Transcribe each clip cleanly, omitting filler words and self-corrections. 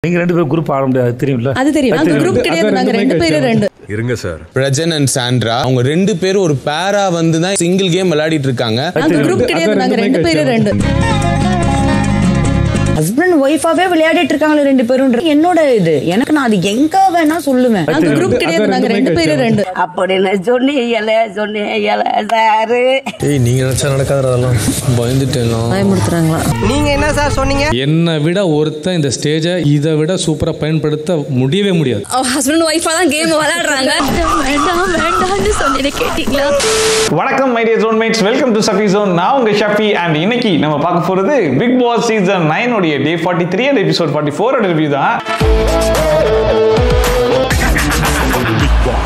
நீங்க ரெண்டு பேரும் குரூப் ஆட முடியாது தெரியும்ல? அது தெரியும். அந்த குரூப் கிடையாது, நாங்க ரெண்டு பேரும் ரெண்டு. இருங்க சார். பிரஜன் அண்ட் சாண்ட்ரா அவங்க ரெண்டு பேரும் ஒரு பேரா வந்து தான் சிங்கிள் கேம் விளையாடிட்டு இருக்காங்க. அந்த குரூப் கிடையாது, நாங்க ரெண்டு பேரும் ரெண்டு. ஹஸ்பண்ட் ஒய்ஃபாவே விளையாடிட்டு இருக்காங்க ரெண்டு பேரும். என்னோட இது எனக்கு நான் அது எங்க வேணா சொல்லுவேன். அந்த குரூப் கிடையாது, நாங்க ரெண்டு பேரும் ரெண்டு. அப்படின்னு சொன்னீங்க சாரு. ஏய் நீங்க நினைச்சா நடக்காததெல்லாம் பயந்துட்டேன். பயமுறுத்துறாங்களா? நீங்க என்ன சார் சொன்னீங்க? என்னை விட ஒருத்தன் இந்த ஸ்டேஜை இதை விட சூப்பரா பயன்படுத்த முடியவே முடியாது. ஹஸ்பண்ட் ஒய்ஃபா தான் கேம் விளையாடுறாங்க. வேண்டாம் வேண்டாம்னு சொன்னீங்க, கேட்டீங்களா? வணக்கம் my dear zonemates, welcome to Shafi zone. நான் உங்க ஷஃபி அண்ட் இன்னைக்கு நம்ம பார்க்க போறது பிக் பாஸ் சீசன் 9 உடைய டே 43 and எபிசோட் 44 ரிவ்யூ தான்.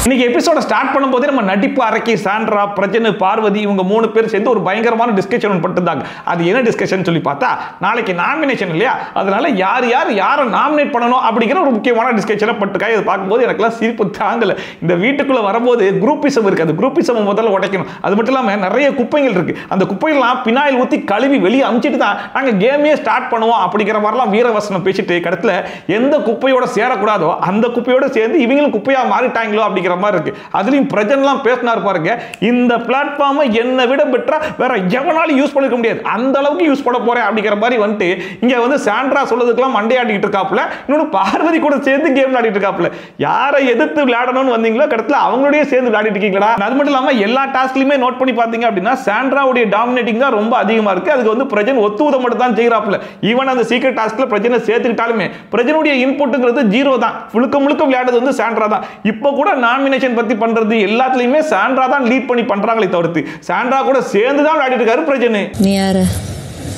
இன்னைக்கு எபிசோட ஸ்டார்ட் பண்ணும்போதே நம்ம நடிப்பு அரக்கி சாண்ட்ரா, பிரஜன், பார்வதி இவங்க மூணு பேர் சேர்ந்து ஒரு பயங்கரமான டிஸ்கஷன் பண்ணிருந்தாங்க. அது என்ன டிஸ்கஷன் சொல்லி பார்த்தா, நாளைக்கு நாமினேஷன் இல்லையா, அதனால யாரை நாமினேட் பண்ணணும் அப்படிங்கிற ஒரு முக்கியமான டிஸ்கஷனை பண்ணிருக்காங்க. இதை பார்க்கும்போது எனக்குலாம் சிரிப்பு தாங்கல. இந்த வீட்டுக்குள்ள வரும்போது குரூப்பிசம் இருக்கு, அந்த குரூப்பிசம் முதல்ல உடைக்கணும். அது மட்டும் இல்லாம நிறைய குப்பைகள் இருக்கு, அந்த குப்பைகள்லாம் பினாயில் ஊற்றி கழுவி வெளியே அமிச்சிட்டு தான் நாங்கள் கேமே ஸ்டார்ட் பண்ணுவோம் அப்படிங்கிற மாதிரிலாம் வீரவசனம் பேசிட்டு கடத்துல எந்த குப்பையோட சேரக்கூடாதோ அந்த குப்பையோட சேர்ந்து இவங்களும் குப்பையா மாறிட்டாங்களோ அப்படிங்கிற மாதிரி இருக்கு. அதுலயும் பிரஜன்லாம் பேசினார் பாருங்க, இந்த பிளாட்ஃபார்மை என்னை விட பெட்டரா வேற எவனாலும் யூஸ் பண்ணிக்க முடியாது, அந்த அளவுக்கு யூஸ் பண்ண போறேன் அப்படிங்கிற மாதிரி வந்துட்டு இங்க வந்து சாண்ட்ரா சொல்றதுக்கெல்லாம் மண்டையாடிட்டு இருக்காப்புல. இன்னொன்று பார்வதி கூட சேர்ந்து கேம் விளையாடிட்டு இருக்காப்புல. யாரை எதிர்த்து விளையாடணும்னு வந்தீங்களோ கடத்துல அவங்களோடய சேர்ந்து விளையாடிட்டு இருக்கீங்களா? அது மட்டும் இல்லாம எல்லா டாஸ்க்லயுமே நோட் பண்ணி பாத்தீங்க அப்படின்னா சாண்ட்ராவுடைய டாமினேட்டிங் தான் ரொம்ப அதிகமா இருக்கு. அதுக்கு வந்து பிரஜன் ஒத்துவதை மட்டும் தான் செய்யறாப்புல. ஈவன் அந்த சீக்ரெட் டாஸ்க்ல பிரஜனை சேர்த்துக்கிட்டாலுமே பிரஜனுடைய இன்புட்ங்கிறது ஜீரோ தான். முழுக்க விளையாடுறது வந்து சாண்ட்ரா தான். இப்போ கூட நாமினேஷன் பத்தி பண்றது எல்லாத்துலயுமே சாண்ட்ரா தான் லீட் பண்ணி பண்றாங்களே தவிர்த்து சாண்ட்ரா கூட சேர்ந்து தான் விளையாடிட்டு இருக்காரு பிரஜன். நீ யாரு?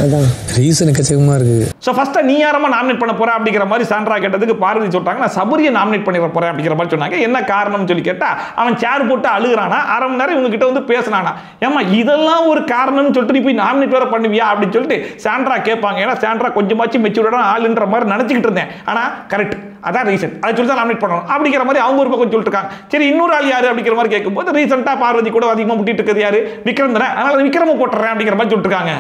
அதான் ரீசன் எக்கச்சக்கமா இருக்கு. சோ ஃபர்ஸ்ட் நீ யாரமா நாமினேட் பண்ண போற அப்படிங்கிற மாதிரி சாண்ட்ரா கேட்டதுக்கு பார்வதி சொல்றாங்க, நான் சபரியை நாமினேட் பண்ணிட போறேன் அப்படிங்கிற மாதிரி சொன்னாங்க. என்ன காரணம்னு சொல்லி கேட்டா, அவன் சேர் போட்டு அழுகுறானா, அரை மணி நேரம் இவங்க கிட்ட வந்து பேசினானா, ஏமா இதெல்லாம் ஒரு காரணம்னு சொல்லிட்டு நீ போய் நாமினேட் வேற பண்ணுவியா அப்படின்னு சொல்லிட்டு சாண்ட்ரா கேட்பாங்க. ஏன்னா சாண்ட்ரா கொஞ்சமாச்சும் மெச்சூர்டான ஆளுன்ற மாதிரி நினைச்சுக்கிட்டு இருந்தேன். ஆனா கரெக்ட், அதான் ரீசன், அதை சொல்லி தான் நாமினேட் பண்ணணும் அப்படிங்கிற மாதிரி அவங்க ஒரு பக்கம் சொல்லிட்டு இருக்காங்க. சரி இன்னொரு ஆள் யாரு அப்படிங்கிற மாதிரி கேட்கும்போது ரீசெண்டா பார்வதி கூட அதிகமாக முட்டிட்டு இருக்கிறது யாரு, விக்ரம் தானே, அதனால விக்ரம போட்டுறேன் அப்படிங்கிற மாதிரி சொல்லிட்டு இருக்காங்க.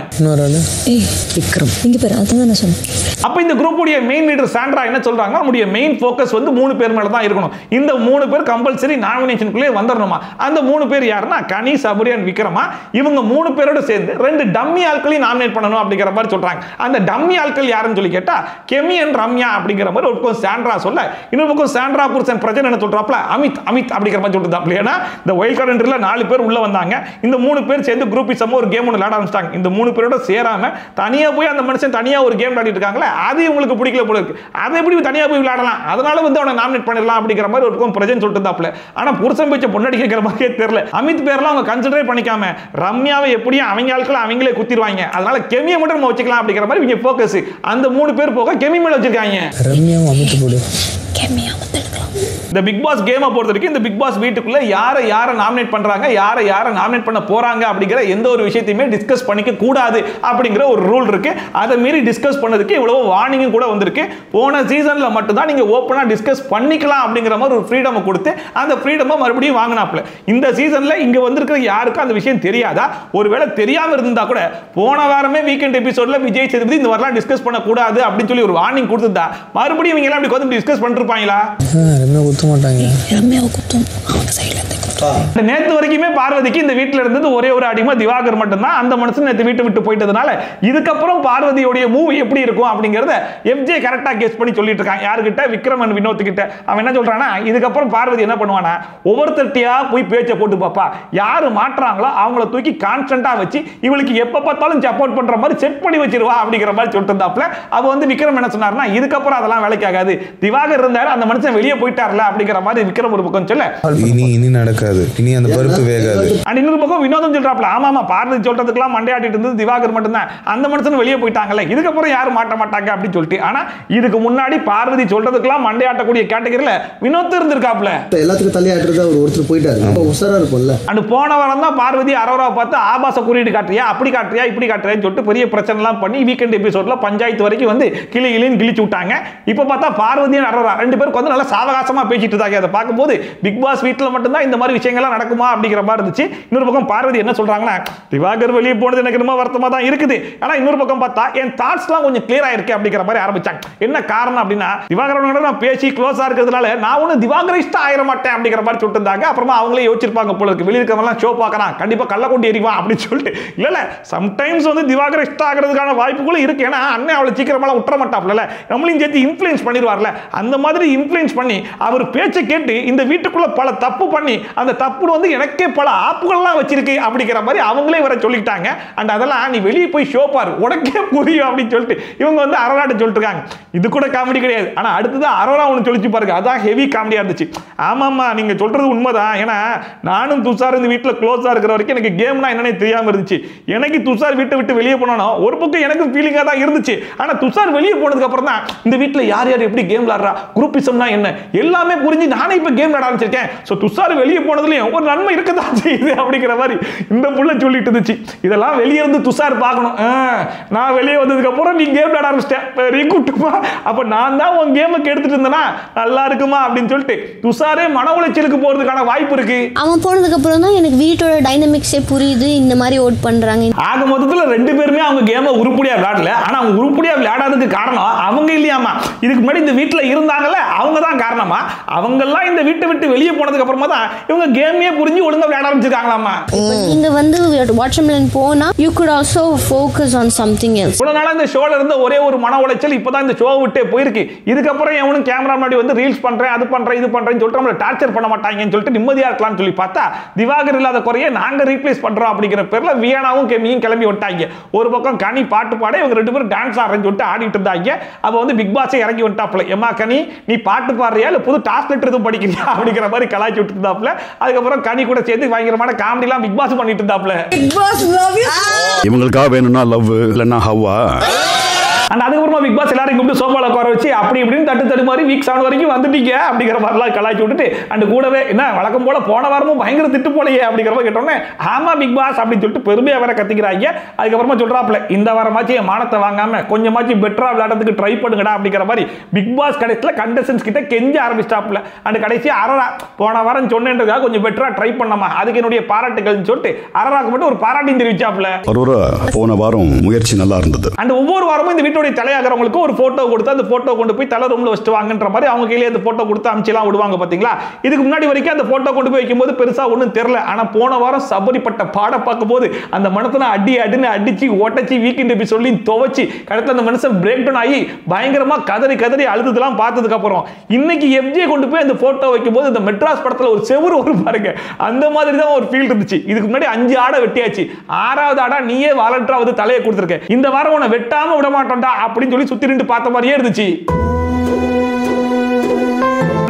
விக்ரம் இங்க பேர் அதுதான் நான் சொன்னேன். அப்ப இந்த குரூப்புடைய மெயின் லீடர் சாண்ட்ரா என்ன சொல்றாங்க, நம்முடைய மெயின் ஃபோக்கஸ் வந்து 3 பேர் மேல தான் இருக்கணும். இந்த 3 பேர் கம்பல்சரி நாமினேஷனுக்குள்ளே வந்துடணுமா. அந்த 3 பேர் யாருன்னா கனி, சபரி அண்ட் விக்ரமா. இவங்க 3 பேரோட சேர்ந்து 2 டம்மி ஆட்களையும் நாமினேட் பண்ணணும் அப்படிங்கிற மாதிரி சொல்றாங்க. அந்த டம்மி ஆட்கள் யாருன்னு சொல்லி கேட்டா கெமி அண்ட் ரம்யா அப்படிங்கிற மாதிரி ஒரு பக்கம் சாண்ட்ரா சொல்ல, இன்னொரு பக்கம் சாண்ட்ரா புருஷன் பிரஜன் என்ன சொல்றாப்ல, அமித் அப்படிங்கிற மாதிரி சொல்றாப்ல. ஏன்னா இந்த வைல்ட் கார்டு என்ட்ரில 4 பேர் உள்ள வந்தாங்க. இந்த 3 பேர் சேர்ந்து குரூப்பிசமா ஒரு கேம் ஒன்று விளையாட ஆரம்பிச்சிட்டாங்க. இந்த 3 பேரோட சேராம தனியா போய் அந்த மனுஷன் தனியா ஒரு கேம் விளையாடிட்டு இருக்காங்களே, அது உங்களுக்கு பிடிக்கல போல இருக்கு. அதை எப்படி தனியா போய் விளையாடலாம், அதனால வந்து அவனை நாமினேட் பண்ணிடலாம் அப்படிங்கிற மாதிரி ஒரு பிரஜன் சொல்லிட்டு இருந்தாப்ல. ஆனா புருஷன் பேச்ச பொண்ணாடி கேட்கிற மாதிரியே தெரியல. அமித் பேர்லாம் அவங்க கன்சிடரே பண்ணிக்காம ரம்யாவை எப்படியும் அவங்க ஆட்களை அவங்களே குத்திடுவாங்க, அதனால கெமியை மட்டும் நம்ம வச்சுக்கலாம் அப்படிங்கிற மாதிரி இவங்க ஃபோக்கஸ் அந்த 3 பேர் போக கெமி மேல வச்சிருக்காங்க. ரம்யாவும் அமித் போடு இந்த பிக் பாஸ் கேமை பொறுத்தவரைக்கும் இந்த பிக் பாஸ் வீட்டுக்குள்ள யாரை நாமினேட் பண்றாங்க, யாரை நாமினேட் பண்ண போறாங்க அப்படிங்கிற எந்த ஒரு விஷயத்தையுமே டிஸ்கஸ் பண்ணிக்க கூடாது அப்படிங்கிற ஒரு ரூல் இருக்கு. அதை மீறி டிஸ்கஸ் பண்ணதுக்கு இவ்வளவு வார்னிங்கும் கூட வந்திருக்கு. போன சீசன்ல மட்டும் தான் நீங்க ஓப்பனா டிஸ்கஸ் பண்ணிக்கலாம் அப்படிங்கிற மாதிரி ஒரு ஃப்ரீடம் கொடுத்து அந்த ஃப்ரீடமை மறுபடியும் வாங்கினாப்ல. இந்த சீசன்ல இங்க வந்திருக்கிற யாருக்கும் அந்த விஷயம் தெரியாதா? ஒருவேளை தெரியாம இருந்தா கூட போன வாரமே வீக்கெண்ட் எபிசோட்ல விஜய் சேதுபதி இந்த மாதிரிலாம் டிஸ்கஸ் பண்ண கூடாது அப்படின்னு சொல்லி ஒரு வார்னிங் கொடுத்துட்டா மறுபடியும் இவங்க எல்லாம் அப்படி வந்து டிஸ்கஸ் பண்ணிருப்பாங்களா? நேத்து வரைக்குமே பார்வதிக்கு இந்த வீட்டில் இருந்தது ஒரே ஒரு அடிமை திவாகர் மட்டும்தான். அந்த மனுஷன் நேத்து வீட்டை விட்டு போயிட்டதுனால இதுக்கப்புறம் பார்வதியோடைய மூவ் எப்படி இருக்கும் அப்படிங்கறத எஃப்ஜே கரெக்டா கெஸ் பண்ணி சொல்லிட்டு இருக்கான். யாருக்கிட்ட? விக்ரமன் வினோத் கிட்ட. அவன் என்ன சொல்றானா, இதுக்கப்புறம் பார்வதி என்ன பண்ணுவானா, ஒவ்வொருத்தட்டியா போய் பேச்சை போட்டு பாப்பா, யாரு மாற்றாங்களோ அவங்கள தூக்கி கான்ஸ்டன்டா வச்சு இவளுக்கு எப்ப பார்த்தாலும் சப்போர்ட் பண்ற மாதிரி செட் பண்ணி வச்சிருவா அப்படிங்கிற மாதிரி சொல்லிட்டு இருந்தாப்ல. அவ வந்து விக்ரம் என்ன சொன்னார்னா, இதுக்கப்புறம் அதெல்லாம் வேலைக்கு ஆகாது, திவாகர் இருந்தாரு அந்த மனுஷன் வெளியே போயிட்டார்ல அப்படிங்கிற மாதிரி விக்ரம் ஒரு பக்கம் சொல்ல, இனி நடக்காது, இனி அந்த பருப்பு வேகாது. அண்ட் இன்னொரு பக்கம் வினோதம் சொல்றாப்ல, ஆமாமா பார்வதி சொல்றதுக்கெல்லாம் மண்டையாட்டிட்டு இருந்தது திவாகர் மட்டும்தான், அந்த மனுஷன் வெளியே போயிட்டாங்கல்ல, இதுக்கப்புறம் யாரும் மாட்ட மாட்டாங்க அப்படின்னு சொல்லிட்டு. ஆனா இதுக்கு முன்னாடி பார்வதி சொல்றதுக்கெல்லாம் மண்டையாட்டக்கூடிய கேட்டகரியில வினோத் இருந்திருக்காப்ல. எல்லாத்துக்கும் தலையாட்டுறது அவர் ஒருத்தர் போயிட்டாரு, அப்ப உசரா இருக்கும்ல. அண்ட் போன வாரம் தான் பார்வதி அரோரா பார்த்து ஆபாச குறியீடு காட்டுறியா, அப்படி காட்டுறியா, இப்படி காட்டுறியான்னு சொல்லிட்டு பெரிய பிரச்சனை எல்லாம் பண்ணி வீக்கெண்ட் எபிசோட்ல பஞ்சாயத்து வரைக்கும் வந்து கிளின்னு கிழிச்சு விட்டாங்க. இப்ப பார்த்தா பார்வதி அரோரா 2 பேருக்கு வந்து நல்லா சாவகாசமா பேசிட்டு இருந்தாங்க. அதை பார்க்கும்போது பிக் பாஸ் வீட்டில் மட்டும்தான் இந்த மாதிரி விஷயங்கள்லாம் நடக்குமா அப்படிங்கிற மாதிரி இருந்துச்சு. இன்னொரு பக்கம் பார்வதி என்ன சொல்றாங்கன்னா, திவாகர் வெளியே போனது எனக்கு ரொம்ப வருத்தமா தான் இருக்குது, ஆனா இன்னொரு பக்கம் பார்த்தா என் தாட்ஸ்லாம் கொஞ்சம் கிளியர் ஆயிருக்கு அப்படிங்கிற மாதிரி ஆரம்பிச்சாங்க. என்ன காரணம் அப்படின்னா, திவாகரோட நான் பேசி க்ளோஸா இருக்கிறதுனால நான் ஒன்னும் திவாகரிஸ்டா ஆயிர மாட்டேன் அப்படிங்கிற மாதிரி சொல்லிட்டு இருந்தாங்க. அப்புறமா அவங்களே யோசிச்சிருப்பாங்க போல இருக்கு, வெளிய இருக்கவங்கலாம் ஷோ பார்க்கறான், கண்டிப்பா கள்ள கொண்டு எறிவான் அப்படின்னு சொல்லிட்டு. இல்ல சம்டைம்ஸ் வந்து திவாகரிஸ்டா ஆகிறதுக்கான வாய்ப்புகளும் இருக்கு. ஏன்னா அண்ணன் அவளை சீக்கிரமா விட்டுற மாட்டாப்ல, நம்மளையும் சேர்த்து இன்ஃப்ளூயன்ஸ் பண்ணிடுவார்ல. அந்த மாதிரி இன்ஃப்ளூயன்ஸ் பண்ணி அவர் பேச்சை கேட்டு இந்த வீட்டுக்குள்ள பல தப்பு பண்ணி அந்த தப்பு வந்து எனக்கே பல ஆப்புகள்லாம் வச்சிருக்கு அப்படிங்கிற மாதிரி அவங்களே வர சொல்லிட்டாங்க. அண்ட் அதெல்லாம் நீ வெளியே போய் ஷோ பாரு உனக்கே புரியும் அப்படின்னு சொல்லிட்டு இவங்க வந்து அரோராட்ட சொல்லிட்டு இருக்காங்க. இது கூட காமெடி கிடையாது. ஆனா அடுத்ததான் அரோரா ஒன்று சொல்லிச்சு பாருங்க, அதான் ஹெவி காமெடியா இருந்துச்சு. ஆமாம்மா நீங்க சொல்றது உண்மைதான். ஏன்னா நானும் துஷார் இந்த வீட்டில் க்ளோஸா இருக்கிற வரைக்கும் எனக்கு கேம்னா என்னன்னே தெரியாம இருந்துச்சு. எனக்கு துஷார் வீட்டை விட்டு வெளியே போனோம் ஒரு பக்கம் எனக்கு ஃபீலிங்கா தான் இருந்துச்சு. ஆனா துஷார் வெளியே போனதுக்கு அப்புறம் தான் இந்த வீட்டில் யார் யார் எப்படி கேம் விளையாடுறா, குரூப்பிசம்னா என்ன எல்லாமே புரிஞ்சு நானே இப்ப கேம் விளையாட ஆரம்பிச்சிருக்கேன். ஸோ துஷார் வெளியே போனதுலயும் ஒரு நன்மை இருக்கதான் செய்யுது அப்படிங்கிற மாதிரி இந்த புள்ள சொல்லிட்டு இருந்துச்சு. இதெல்லாம் வெளியே இருந்து துஷார் பார்க்கணும். நான் வெளியே வந்ததுக்கு அப்புறம் நீ கேம் விளையாட ஆரம்பிச்சிட்டேன், வெரி குட்மா. அப்ப நான் தான் உன் கேமுக்கு எடுத்துட்டு இருந்தேனா நல்லா இருக்குமா அப்படின்னு சொல்லிட்டு துஷாரே மன உளைச்சலுக்கு போறதுக்கான வாய்ப்பு இருக்கு. அவன் போனதுக்கு அப்புறம் தான் எனக்கு வீட்டோட டைனமிக்ஸே புரியுது, இந்த மாதிரி ஓட் பண்றாங்க. ஆக மொத்தத்தில் ரெண்டு பேருமே அவங்க கேமை உருப்படியா விளையாடல. ஆனா அவங்க உருப்படியா விளையாடாததுக்கு காரணம் அவங்க இல்லையாமா, இதுக்கு முன்னாடி இந்த வீட்டில் இருந்தாங்கல்ல அவங்க தான் காரணமா. அவங்க எல்லாம் இந்த வீட்டை விட்டு வெளியே போனதுக்கு அப்புறமா தான் இவங்க கேமே புரிஞ்சு ஒழுங்கா விளையாட ஆரம்பிச்சிருக்காங்களாமா. நீங்க வந்து வாட்ச்மேன் போனா you could also focus on something else. இவ்வளவு நாளா இந்த ஷோல இருந்த ஒரே ஒரு மன உளைச்சல் இப்பதான் இந்த ஷோ விட்டே போயிருக்கு. இதுக்கப்புறம் எவனும் கேமரா முன்னாடி வந்து ரீல்ஸ் பண்றேன் அது பண்றேன் இது பண்றேன்னு சொல்லிட்டு நம்மள டார்ச்சர் பண்ண மாட்டாங்கன்னு சொல்லிட்டு நிம்மதியா இருக்கலாம்னு சொல்லி பார்த்தா திவாகர் இல்லாத குறைய நாங்க ரீப்ளேஸ் பண்றோம் அப்படிங்கிற பேர்ல வியானாவும் கெமியும் கிளம்பி விட்டாங்க. ஒரு பக்கம் கனி பாட்டு பாட இவங்க ரெண்டு பேரும் டான்ஸ் ஆடுறேன்னு சொல்லிட்டு ஆடிட்டு இருந்தாங்க. அப்ப வந்து பிக் பாஸே இறங்கி விட்டாப்ல, எம்மா கனி நீ பாட்டு பாடுறியா இல்ல புது டாஸ்க் லெட்டர் எதுவும் படிக்கிறியா அப்படிங்கிற மாதிரி கலாய்ச்சி விட்டு இருந்தாப்ல. அதுக்கப்புறம் கனி கூட சேர்த்து பயங்கரமான காமெடி எல்லாம் பிக் பாஸ் பண்ணிட்டு இருந்தாப்ல. இவங்களுக்கா வேணும்னா லவ் இல்லன்னா ஹவ்வா. அதுக்கப்புறமா பிக் பாஸ் எல்லாரும் கூப்பிட்டு சோபால உட்கார வச்சு அப்படி இப்படின்னு தட்டு மாதிரி வீக் 7 வரைக்கும் வந்துட்டீங்க அப்படிங்கிற மாதிரிலாம் கலாய்ச்சி விட்டுட்டு அண்ட் கூடவே என்ன வழக்கம் போல போன வாரமும் பயங்கர திட்டு போலையே அப்படிங்கிற மாதிரி கேட்டோன்னே ஆமா பிக் பாஸ் அப்படின்னு சொல்லிட்டு பெருமையா வேற கத்திக்கிறாங்க. அதுக்கப்புறமா சொல்றாப்ல இந்த வாரமாச்சும் என் மானத்தை வாங்காம கொஞ்சமாச்சும் பெட்டரா விளையாடுறதுக்கு ட்ரை பண்ணுங்கடா அப்படிங்கிற மாதிரி பிக் பாஸ் கடைசியில கண்டஸ்டன்ஸ் கிட்ட கெஞ்ச ஆரம்பிச்சிட்டாப்ல. அண்ட் கடைசி அரரா போன வாரம் சொன்னேன்றதுக்காக கொஞ்சம் பெட்டரா ட்ரை பண்ணமா அதுக்கு என்னுடைய பாராட்டுகள்னு சொல்லிட்டு அரராக்கு மட்டும் ஒரு பாராட்டியும் தெரிவிச்சாப்ல. போன வாரம் முயற்சி நல்லா இருந்தது. அண்ட் ஒவ்வொரு வாரமும் இந்த வீட்டோட தலையாகிறவங்களுக்கு ஒரு போட்டோ கொடுத்து அந்த போட்டோ கொண்டு போய் தலை ரூம்ல வச்சுட்டு வாங்கன்ற மாதிரி அவங்க கையிலே அந்த போட்டோ கொடுத்து அமிச்செல்லாம் விடுவாங்க பாத்தீங்களா. இதுக்கு முன்னாடி வரைக்கும் அந்த போட்டோ கொண்டு போய் வைக்கும்போது பெருசா ஒன்றும் தெரியல. ஆனா போன வாரம் சபரிப்பட்ட பாட பார்க்கும் போது அந்த மனசனை அடின்னு அடிச்சு ஓட்டச்சு வீக்கெண்ட் சொல்லி துவச்சி கடைசியில் அந்த மனுஷன் பிரேக் டவுன் ஆகி பயங்கரமா கதறி அழுதுதெல்லாம் பார்த்ததுக்கு அப்புறம் இன்னைக்கு எஃப்ஜே கொண்டு போய் அந்த போட்டோ வைக்கும்போது இந்த மெட்ராஸ் படத்துல ஒரு செவுரு ஒரு பாருங்க அந்த மாதிரி தான் ஒரு ஃபீல் இருந்துச்சு. இதுக்கு முன்னாடி 5 ஆடை வெட்டியாச்சு, 6வது ஆடா நீயே வாலண்டரா வந்து தலையை கொடுத்துருக்க, இந்த வாரம் உன்னை வெட்டாம விட மாட்டோம்டா அப்படின்னு சொல்லி சுத்தி நின்று பார்த்த மாதிரியே இருந்துச்சு.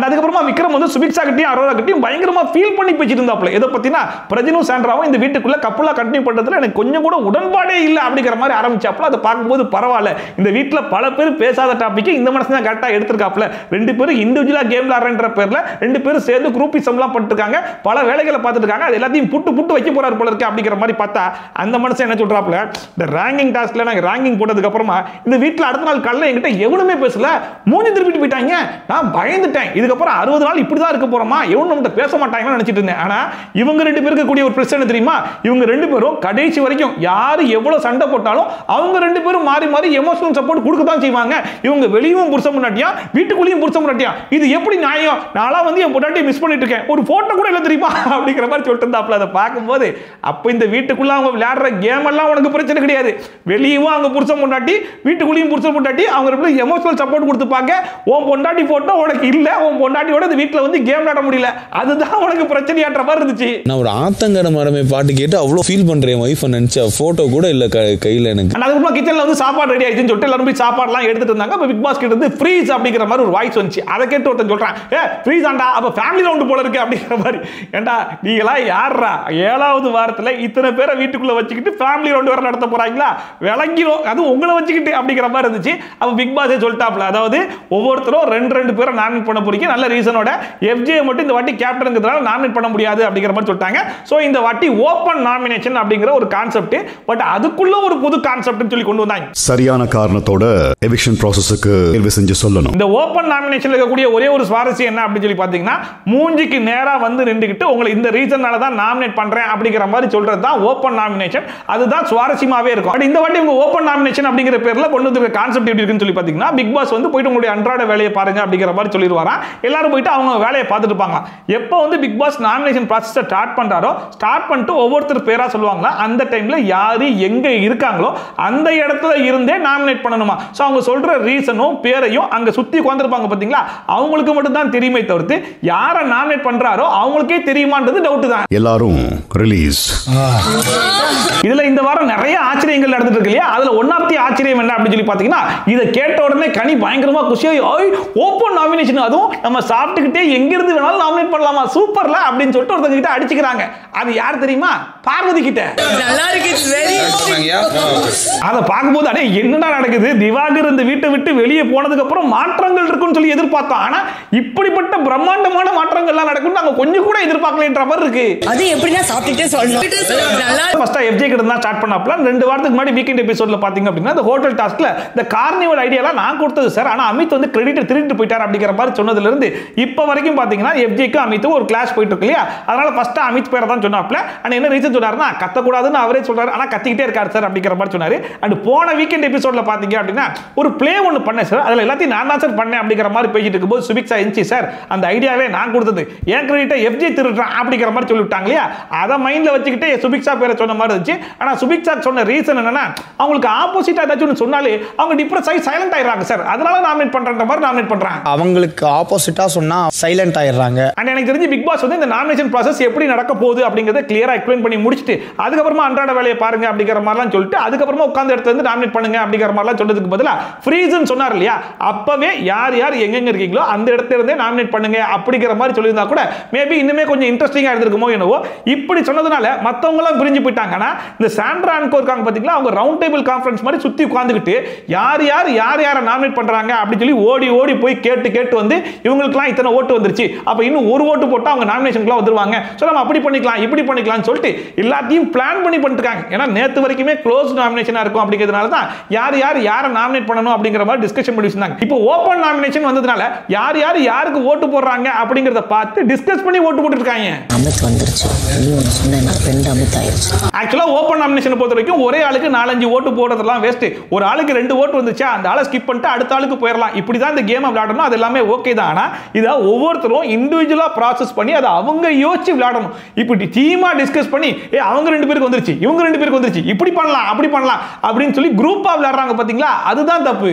அதுக்கப்புறமா விக்ரம் வந்து சுபிக்ஷா கிட்டையும் அரோரா கிட்டையும் பயங்கரமா ஃபீல் பண்ணி பேசிட்டு இருந்தாப்ல. எதை பத்தினா பிரஜனும் சாண்ட்ராவும் இந்த வீட்டுக்குள்ள கப்பலா கண்டினியூ பண்றதுல எனக்கு கொஞ்சம் கூட உடன்பாடே இல்லை அப்படிங்கிற மாதிரி ஆரம்பிச்சாப்ல. அதை பார்க்கும்போது பரவாயில்ல, இந்த வீட்டுல பல பேர் பேசாத டாபிக் இந்த மனசு தான் கரெக்டா எடுத்திருக்காப்ல. 2 பேரும் இண்டிவிஜுவலா கேம் விளையாடுற பேர்ல 2 பேரும் சேர்ந்து குரூப்பிசம்லாம் பண்ணிருக்காங்க, பல வேலைகளை பார்த்துட்டு இருக்காங்க. அது எல்லாத்தையும் புட்டு வைக்க போறாரு போல இருக்கு அப்படிங்கிற மாதிரி பார்த்தா அந்த மனுஷன் என்ன சொல்றாப்ல, இந்த ரேங்கிங் டாஸ்க்ல நாங்க ரேங்கிங் போட்டதுக்கு அப்புறமா இந்த வீட்டுல அடுத்த நாள் காலையில என்கிட்ட எவனுமே பேசல, மூஞ்சி திருப்பிட்டு போயிட்டாங்க. நான் பயந்துட்டேன், இதுக்கப்புறம் 60 நாள் இப்படி தான் இருக்க போறோமா, எவனும் நம்மகிட்ட பேச மாட்டாங்கன்னு நினைச்சிட்டு இருந்தேன். ஆனா இவங்க 2 பேருக்கு கூடிய ஒரு பிரச்சனை தெரியுமா, இவங்க 2 பேரும் கடைசி வரைக்கும் யாரு எவ்வளவு சண்டை போட்டாலும் அவங்க 2 பேரும் மாறி மாறி எமோஷனல் சப்போர்ட் கொடுக்க தான் செய்வாங்க. இவங்க வெளியும் புருஷன் முன்னாடியா வீட்டுக்குள்ளேயும் புருஷன் முன்னாடியா, இது எப்படி நியாயம், நான்லாம் வந்து என் பொண்டாட்டியை மிஸ் பண்ணிட்டு இருக்கேன், ஒரு போட்டோ கூட இல்ல தெரியுமா அப்படிங்கிற மாதிரி சொல்லிட்டு இருந்தாப்ல. அதை பார்க்கும்போது அப்ப இந்த வீட்டுக்குள்ள அவங்க விளையாடுற கேம் எல்லாம் உனக்கு பிரச்சனை கிடையாது, வெளியும் அவங்க புருஷன் முன்னாடி வீட்டுக்குள்ளேயும் புருஷன் முன்னாடி அவங்க எமோஷனல் சப்போர்ட் கொடுத்துப்பாங்க. உன் பொண்டாட்டி போட்டோ உனக்கு இல்ல, உன் பொண்டாட்டியோட இந்த வீட்டுல வந்து கேம் விளையாட முடியல, அதுதான் உனக்கு பிரச்சனையான்ற மாதிரி இருந்துச்சு. நான் ஒரு ஆத்தங்கர மரமே பாட்டு கேட்டு அவ்வளவு ஃபீல் பண்றேன், வைஃப் நினைச்ச போட்டோ கூட இல்ல கையில எனக்கு. அதுக்கப்புறம் கிச்சன்ல வந்து சாப்பாடு ரெடி ஆயிடுச்சுன்னு சொல்லிட்டு எல்லாரும் போய் சாப்பாடுலாம் எடுத்துட்டு இருந்தாங்க. அப்ப பிக் பாஸ் கிட்ட இருந்து ஃப்ரீஸ் அப்படிங்கிற மாதிரி ஒரு வாய்ஸ் வந்துச்சு. அதை கேட்டு ஒருத்தன் சொல்றான், ஃப்ரீஸ் ஆண்டா அப்ப ஃபேமிலி ரவுண்ட் போல இருக்கு அப்படிங்கிற மாதிரி. ஏண்டா நீங்களா யாரா 7வது வாரத்துல இத்தனை பேரை வீட்டுக்குள்ள வச்சுக்கிட்டு ஃபேமிலி ரவுண்ட் வேற நடத்த போறாங்களா, விளங்கிரும் அது உங்களை வச்சுக்கிட்டு அப்படிங்கிற மாதிரி இருந்துச்சு. அப்ப பிக் பாஸே சொல்லிட்டாப்ல, அதாவது ஒவ்வொருத்தரும் 2 பேரை நாமினேட் பண்ண போறீங்க, நல்ல ரீசனோட எஃப்ஜே மட்டும் இந்த வாட்டி கேப்டனுங்கிறதுனால நாமினேட் பண்ண முடியாது அப்படிங்கிற மாதிரி சொல்லிட்டாங்க. ஸோ இந்த வாட்டி ஓப்பன் நாமினேஷன் அப்படிங்கிற ஒரு கான்செப்ட், பட் அதுக்குள்ள ஒரு புது கான்செப்ட்னு சொல்லி கொண்டு வந்தாங்க. சரியான காரணத்தோட எவிக்ஷன் ப்ராசஸுக்கு தேர்வு செஞ்சு சொல்லணும். இந்த ஓப்பன் நாமினேஷன்ல இருக்கக்கூடிய ஒரே ஒரு சுவாரஸ்யம் என்ன அப்படின்னு சொல்லி பாத்தீங்கன்னா, மூஞ்சிக்கு நேரா வந்து நின்றுக்கிட்டு உங்களை இந்த ரீசனால தான் நாமினேட் பண்றேன் அப்படிங்கிற மாதிரி சொல்றது தான் ஓப்பன் நாமினேஷன். அதுதான் சுவாரஸ்யமாவே இருக்கும். பட் இந்த வாட்டி உங்க ஓப்பன் நாமினேஷன் அப்படிங்கிற பேர்ல கொண்டு வந்திருக்க கான்செப்ட் எப்படி இருக்குன்னு சொல்லி பாத்தீங்கன்னா, பிக் பாஸ் வந்து போயிட்டு உங்களுடைய அன்றாட வேலையை பாருங்க அப்படிங்கிற மாதிரி சொல்லிடுவாராம். எல்லாரும் போயிட்டு அவங்க வேலையை பார்த்துட்டு இருப்பாங்க. எப்போ வந்து Bigg Boss nomination process start பண்றாரோ, ஸ்டார்ட் பண்ணிட்டு ஒவ்வொருத்தர் பேரா சொல்லுவாங்களா, அந்த டைம்ல யாரு எங்க இருக்காங்களோ அந்த இடத்துல இருந்தே நாமினேட் பண்ணணுமா. சோ அவங்க சொல்ற ரீசனும் பேரையும் அங்க சுத்தி உட்கார்ந்திருப்பாங்க பாத்தீங்களா, அவங்களுக்கு மட்டும் தான் தெரியுமே தவிர்த்து யாரை நாமினேட் பண்றாரோ அவங்களுக்கே தெரியுமான்றது டவுட் தான். எல்லாரும் ரிலீஸ். இதுல இந்த வாரம் நிறைய ஆச்சரியங்கள் நடந்துட்டு இருக்கு இல்லையா. அதுல ஒன் ஆஃப் தி ஆச்சரியம் என்ன அப்படின்னு சொல்லி பாத்தீங்கன்னா, இதை கேட்ட உடனே கனி பயங்கரமா குஷியாகி ஓப்பன் நாமினேஷன், அதுவும் நம்ம சாப்பிட்டுக்கிட்டே எங்க இருந்து வேணாலும் நாமினேட் பண்ணலாமா, சூப்பர்ல அப்படின்னு சொல்லிட்டு ஒருத்தங்க கிட்ட அடிச்சுக்கிறாங்க. அது யார் தெரியுமா? பார்வதி கிட்ட. நல்லா இருக்கு. அதை பார்க்கும்போது அடே என்னடா நடக்குது, திவாகர் இந்த வீட்டை விட்டு வெளியே போனதுக்கு அப்புறம் மாற்றங்கள் இருக்குன்னு சொல்லி எதிர்பார்த்தோம். ஆனா இப்படிப்பட்ட பிரம்மாண்டமான மாற்றங்கள்லாம் நடக்கும் நாங்க கொஞ்சம் கூட எதிர்பார்க்கலன்ற மாதிரி இருக்கு. அது எப்படின்னா சாப்பிட்டுட்டே சொல்லணும். ஃபர்ஸ்டா எஃப்ஜே கிட்ட தான் ஸ்டார்ட் பண்ணப்பல 2 வாரத்துக்கு முன்னாடி வீக்கெண்ட் எபிசோட்ல பாத்தீங்க அப்படின்னா, இந்த ஹோட்டல் டாஸ்க்ல இந்த கார்னிவல் ஐடியாலாம் நான் கொடுத்தது சார், ஆனா அமித் வந்து கிரெடிட் திருடிட்டு போயிட்டார் அப்படிங்கிற மாதிரி சொன்னதுல இருந்து இப்ப வரைக்கும் பாத்தீங்கன்னா எஃப்ஜேக்கு அமித்துக்கு ஒரு கிளாஷ் போயிட்டு இருக்கு இல்லையா. அதனால ஃபர்ஸ்ட் அமித் பேரை தான் சொன்னாப்ல. அண்ட் என்ன ரீசன் சொன்னாருன்னா, கத்தக்கூடாதுன்னு அவரே சொல்றாரு, ஆனா கத்திக்கிட்டே இருக்காரு சார் அப்படிங்கிற மாதிரி சொன்னாரு. அண்ட் போன வீக்கெண்ட் எபிசோட்ல பாத்தீங்க அப்படின்னா ஒரு பிளே ஒன்னு பண்ணேன் சார், அதுல எல்லாத்தையும் நான் தான் சார் பண்ணேன் அப்படிங்கிற மாதிரி பேசிட்டு இருக்கும்போது சுபிக்ஷா இருந்துச்சு சார், அந்த ஐடியாவே நான் கொடுத்தது, ஏன் கிரெடிட்டை எஃப்ஜே திருடுறான் அப்படிங்கிற மாதிரி சொல்லிவிட்டாங்க இல்லையா. அதை மைண்ட்ல வச்சுக்கிட்டே சுபிக்ஷா பேரை சொன்ன மாதிரி இருந்துச்சு. ஆனா சுபிக்ஷா சொன்ன ரீசன் என்னன்னா, அவங்களுக்கு ஆப்போசிட்டா ஏதாச்சும் சொன்னாலே அவங்க டிப்ரெஸ் ஆகி சைலண்ட் ஆயிடுறாங்க சார், அதனால நாமினேட் பண்ற மாதிரி நாமினேட் பண்றாங்க. அவங்களுக்கு ஆப்போசிட்டா சொன்னா சைலண்ட் ஆயிடுறாங்க. அண்ட் எனக்கு தெரிஞ்சு பிக் பாஸ் வந்து இந்த நாமினேஷன் ப்ராசஸ் எப்படி நடக்க போகுது அப்படிங்கறத கிளியரா எக்ஸ்பிளைன் பண்ணி முடிச்சிட்டு அதுக்கப்புறமா அன்றாட வேலையை பாருங்க அப்படிங்கிற மாதிரிலாம் சொல்லிட்டு அதுக்கப்புறமா உட்கார்ந்து இடத்துல இருந்து நாமினேட் பண்ணுங்க அப்படிங்கிற மாதிரிலாம் சொல்றதுக்கு பதிலா ஃப்ரீஸ்னு சொன்னார் இல்லையா, அப்பவே யார் யார் எங்கெங்க இருக்கீங்களோ அந்த இடத்துல இருந்தே நாமினேட் பண்ணுங்க அப்படிங்கிற மாதிரி சொல்லியிருந்தா கூட மேபி இன்னுமே கொஞ்சம் இன்ட்ரெஸ்டிங்கா இருந்திருக்குமோ என்னவோ. இப்படி சொன்னதுனால மத்தவங்க எல்லாம் பிரிஞ்சு போயிட்டாங்கன்னா, இந்த சாண்ட்ரா அன்கோ இருக்காங்க பாத்தீங்களா, அவங்க ரவுண்ட் டேபிள் கான்ஃபரன்ஸ் மாதிரி சுத்தி உட்கார்ந்துகிட்டு யார் யாரை நாமினேட் பண்றாங்க அப்படி சொல்லி ஓடி ஓடி போய் கேட்டு வந்து இவங்களுக்குலாம் இத்தனை ஓட்டு வந்துருச்சு, அப்ப இன்னும் ஒரு ஓட்டு போட்டா அவங்க நாமினேஷனுக்குலாம் வந்துருவாங்க, சோ நம்ம அப்படி பண்ணிக்கலாம் இப்படி பண்ணிக்கலாம்னு சொல்லிட்டு எல்லாத்தையும் பிளான் பண்ணி பண்ணிட்டாங்க. ஏன்னா நேத்து வரைக்குமே க்ளோஸ் நாமினேஷனா இருக்கும் அப்படிங்கிறதுனால தான் யாரை நாமினேட் பண்ணணும் அப்படிங்கிற மாதிரி டிஸ்கஷன் பண்ணி வச்சிருந்தாங்க. இப்போ ஓபன் நாமினேஷன் வந்ததுனால யாருக்கு ஓட்டு போடுறாங்க அப்படிங்கறத பார்த்து டிஸ்கஸ் பண்ணி ஓட்டு போட்டு இருக்காங்க. அமித் வந்துருச்சு, நீ ஒன்னு சொன்னா ரெண்டு அமித் ஆயிருச்சு. ஆக்சுவலா ஓபன் நாமினேஷன் பொறுத்த வரைக்கும் ஒரே ஆளுக்கு 4-5 ஓட்டு போடுறதெல்லாம் வேஸ்ட். ஒரு ஆளுக்கு 2 ஓட்டு வந்துச்சா அந்த ஆளை ஸ்கிப் பண்ணிட்டு அடுத்த ஆளுக்கு போயிடலாம். இப்படி தான் இந்த கேம் விளையாடணும், அது எல்லாமே ஓகே தான். ஆனா இதை ஒவ்வொருத்தரும் இண்டிவிஜுவலா ப்ராசஸ் பண்ணி அதை அவங்க யோசிச்சு விளையாடணும். இப்படி டீமா டிஸ்கஸ் பண்ணி அவங்க 2 பேருக்கு வந்துருச்சு, இவங்க 2 பேருக்கு வந்துருச்சு, இப்படி பண்ணலாம் அப்படி பண்ணலாம் அப்படின்னு சொல்லி குரூப்பா விளையாடுறாங்க பாத்தீங்களா, அதுதான் தப்பு.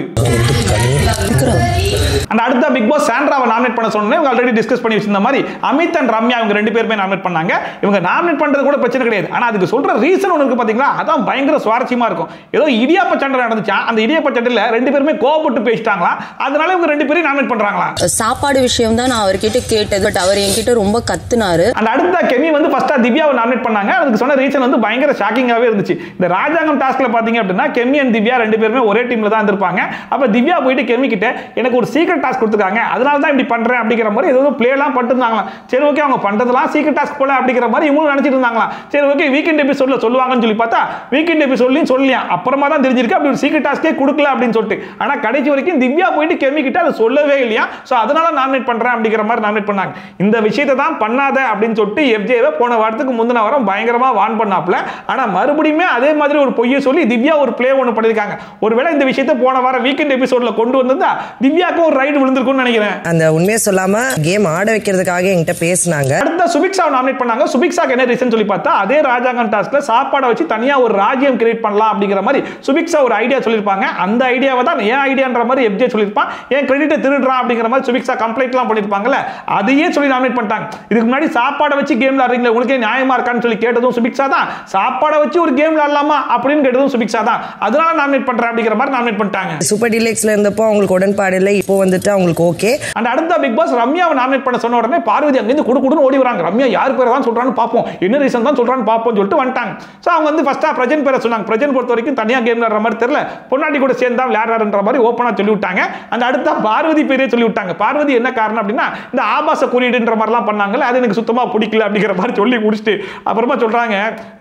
அந்த அடுத்த பிக் பாஸ் சாண்ட்ராவை நாமினேட் பண்ண சொன்னே இவங்க ஆல்ரெடி டிஸ்கஸ் பண்ணி வச்சிருந்த மாதிரி அமித் அண்ட் ரம்யா இவங்க 2 பேருமே நாமினேட் பண்ணாங்க. இவங்க நாமினேட் பண்றது கூட பிரச்சனை கிடையாது, ஆனா அதுக்கு சொல்ற ரீசன் ஒன்னு இருக்கு பாத்தீங்களா, அதான் பயங்கர சுவாரஸ்யமா இருக்கும். ஏதோ இடியாப்ப சண்டை நடந்துச்சா, அந்த இடியாப்ப சண்டையில 2 பேருமே கோபப்பட்டு பேசிட்டாங்களா, அதனால இவங்க 2 பேரையும் நாமினேட் பண்றாங்களா. சாப்பாடு விஷயம் தான் நான் அவர்கிட்ட கேட்டது, பட் அவர் என்கிட்ட ரொம்ப கத்துனாரு. அந்த அடுத்த கெமி வந்து ஃபர்ஸ்டா திவ்யாவை நாமினேட் பண்ணாங்க. அதுக்கு சொன்ன ரீசன் வந்து பயங்கர ஷாக்கிங்காவே இருந்துச்சு. இந்த ராஜாங்கம் டாஸ்க்ல பாத்தீங்க அப்படின்னா கெமி அண்ட் திவ்யா 2 பேருமே ஒரே டீம்ல தான் இருந்திருப்பாங்க. அப்ப திவ்யா போயிட்டு கெமி கிட்ட எனக்கு ஒரு சீக்ரெட் டாஸ்க் கொடுத்துருக்காங்க, அதனால தான் இப்படி பண்றேன் அப்படிங்கிற மாதிரி ஏதோ பிளே எல்லாம் பண்ணிருந்தாங்களா. சரி ஓகே, அவங்க பண்றதெல்லாம் சீக்ரெட் டாஸ்க் போல அப்படிங்கிற மாதிரி இவங்களும் நினைச்சிட்டு இருந்தாங்களா. சரி ஓகே, வீக்கெண்ட் எபிசோட்ல சொல்லுவாங்கன்னு சொல்லி பார்த்தா வீக்கெண்ட் எபிசோட்லயும் சொல்லலையா, அப்புறமா தான் தெரிஞ்சிருக்கு அப்படி ஒரு சீக்ரெட் டாஸ்கே கொடுக்கல அப்படின்னு சொல்லிட்டு. ஆனா கடைசி வரைக்கும் திவ்யா போயிட்டு கெமி கிட்ட அதை சொல்லவே இல்லையா, சோ அதனால நாமினேட் பண்றேன் அப்படிங்கிற மாதிரி நாமினேட் பண்ணாங்க. இந்த விஷயத்தை தான் பண்ணாத அப்படின்னு சொல்லிட்டு எஃப்ஜேவை போன வாரத்துக்கு முந்தின வாரம் பயங்கரமா வான் பண்ணாப்ல. ஆனா மறுபடியும் அதே மாதிரி ஒரு பொய்யை சொல்லி திவ்யா ஒரு பிளே ஒன்னு பண்ணிருக்காங்க. ஒருவேளை இந்த விஷயத்தை போன வாரம் வீக்கெண்ட் எபிசோட்ல கொண்டு வந்திருந்தா திவ்யாக்கு ஒரு ரைடு விழுந்திருக்கும்னு நினைக்கிறேன். அந்த உண்மையை சொல்லாம கேம் ஆட வைக்கிறதுக்காக என்கிட்ட பேசினாங்க. அடுத்த சுபிக்ஷாவை நாமினேட் பண்ணாங்க. சுபிக்ஷாக்கு என்ன ரீசன் சொல்லி பார்த்தா அதே ராஜாங்கம் டாஸ்க்ல சாப்பாடை வச்சு தனியா ஒரு ராஜ்யம் கிரியேட் பண்ணலாம் அப்படிங்கிற மாதிரி சுபிக்ஷா ஒரு ஐடியா சொல்லிருப்பாங்க. அந்த ஐடியாவை தான் ஏன் ஐடியான்ற மாதிரி எஃப்ஜே சொல்லிருப்பான், ஏன் கிரெடிட்டை திருடுறான் அப்படிங்கிற மாதிரி சுபிக்ஷா கம்ப்ளைண்ட்லாம் பண்ணிருப்பாங்கல்ல, அதையே சொல்லி நாமினேட் பண்ணிட்டாங்க. இதுக்கு முன்னாடி சாப்பாடை வச்சு கேம் விளையாடுறீங்களா, உங்களுக்கே நியாயமா இருக்கான்னு சொல்லி கேட்டதும் சுபிக்ஷா தான், சாப்பாடை வச்சு ஒரு கேம் விளையாடலாமா அப்படின்னு கேட்டதும் சுபிக்ஷா தான், அதனால நாமினேட் பண்றேன் அப்படிங்கிற மாதிரி நாமினேட் பண்ணிட்டாங்க. சூப்பர் டீலக்ஸ்ல இருந்தப்போ அவங்களுக்கு உடன்பாடு இல்லை, இப்போ வந்துட்டு அவங்களுக்கு ஓகே. அண்ட் அடுத்த பிக் பாஸ் ரம்யாவை நாமினேட் பண்ண சொன்ன உடனே பார்வதி அங்கிருந்து குடுக்குடுன்னு ஓடி வராங்க. ரம்யா யார் பேரை தான் சொல்றான்னு பார்ப்போம், என்ன ரீசன் தான் சொல்றான்னு பார்ப்போம் சொல்லிட்டு வந்துட்டாங்க. ஸோ அவங்க வந்து ஃபர்ஸ்டா பிரஜன் பேரை சொன்னாங்க. பிரஜன் பொறுத்த வரைக்கும் தனியா கேம் விளையாடுற மாதிரி தெரியல, பொன்னாட்டி கூட சேர்ந்தா விளையாடுறாருன்ற மாதிரி ஓப்பனா சொல்லி விட்டாங்க. அந்த அடுத்த பார்வதி பேரே சொல்லி விட்டாங்க. பார்வதி என்ன காரணம் அப்படின்னா இந்த ஆபாச குறியீடுன்ற மாதிரிலாம் பண்ணாங்கல்ல, அது எனக்கு சுத்தமா பிடிக்கல அப்படிங்கிற மாதிரி சொல்லி முடிச்சுட்டு அப்புறமா சொல்றாங்க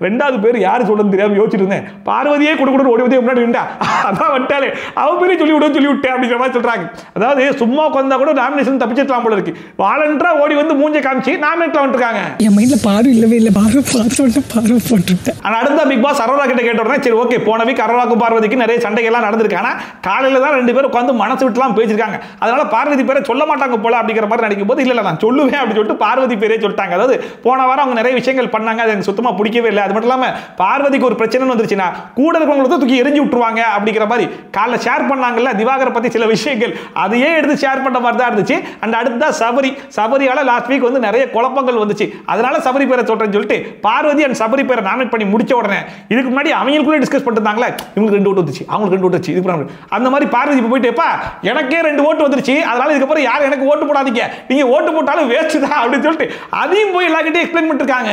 ரெண்டாவது பேர் யாரு சொல்றது தெரியாம யோசிச்சுட்டு இருந்தேன், பார்வதியே குடுக்குடுன்னு ஓடி வந்து முன்னாடி நின்றா அதான் வந்துட்டாலே அவ பேரே சொல்லி விட்டேன் அப்படிங்கிற மாதிரி சொல்றாங்க. அதாவது சும்மா உட்கார்ந்தா கூட நாமினேஷன் தப்பிச்சிடலாம் போல இருக்கு. வாலண்டரா ஓடி வந்து மூஞ்ச காமிச்சு நாமினேட்ல வந்துட்டாங்க. என் மைண்ட்ல பாரு இல்லவே இல்லை, பாரு போட்டுட்டேன். ஆனா அடுத்த பிக் பாஸ் அரோரா கிட்ட கேட்ட உடனே சரி ஓகே, போன வீக் அரோராக்கும் பார்வதிக்கு நிறைய சண்டைகள்லாம் நடந்திருக்கு. ஆனா காலையில தான் ரெண்டு பேரும் உட்காந்து மனசு விட்டுலாம் பேசிருக்காங்க. அதனால பார்வதி பேரை சொல்ல மாட்டாங்க போல அப்படிங்கிற மாதிரி நினைக்கும் போது இல்ல நான் சொல்லுவேன் அப்படின்னு சொல்லிட்டு பார்வதி பேரே சொல்லிட்டாங்க. அதாவது போன வாரம் அவங்க நிறைய விஷயங்கள் பண்ணாங்க, அது எனக்கு சுத்தமா பிடிக்கவே இல்லை. அது மட்டும் இல்லாம பார்வதிக்கு ஒரு பிரச்சனை வந்துருச்சுன்னா கூட இருக்கிறவங்களுக்கு தூக்கி எரிஞ்சு விட்டுருவாங்க அப்படிங்கிற மாதிரி காலைல ஷேர் பண்ணாங்கல்ல திவாகரை பத்தி சில விஷயங்கள், அதையே எடுத்து ஷேர் பண்ண மாதிரி தான் இருந்துச்சு. அண்ட் அடுத்ததா சபரியால லாஸ்ட் வீக் வந்து நிறைய குழப்பங்கள் வந்துச்சு. அதனால சபரி பேரை சொல்றேன்னு சொல்லிட்டு பார்வதி அண்ட் சபரி பேரை நாமினேட் பண்ணி முடிச்ச உடனே இதுக்கு முன்னாடி அவங்களுக்குள்ளே டிஸ்கஸ் பண்ணிருந்தாங்களே, இவங்களுக்கு 2 ஓட்டு வந்துச்சு, அவங்களுக்கு 2 ஓட்டு வந்துச்சு, இது அந்த மாதிரி பார்வதி இப்போ போயிட்டேப்பா எனக்கே 2 ஓட்டு வந்துருச்சு, அதனால இதுக்கப்புறம் யாரும் எனக்கு ஓட்டு போடாதீங்க, நீங்க ஓட்டு போட்டாலும் வேஸ்ட் தான் அப்படின்னு சொல்லிட்டு அதையும் போய் எல்லார்கிட்டயும் எக்ஸ்பிளைன் பண்ணிருக்காங்க.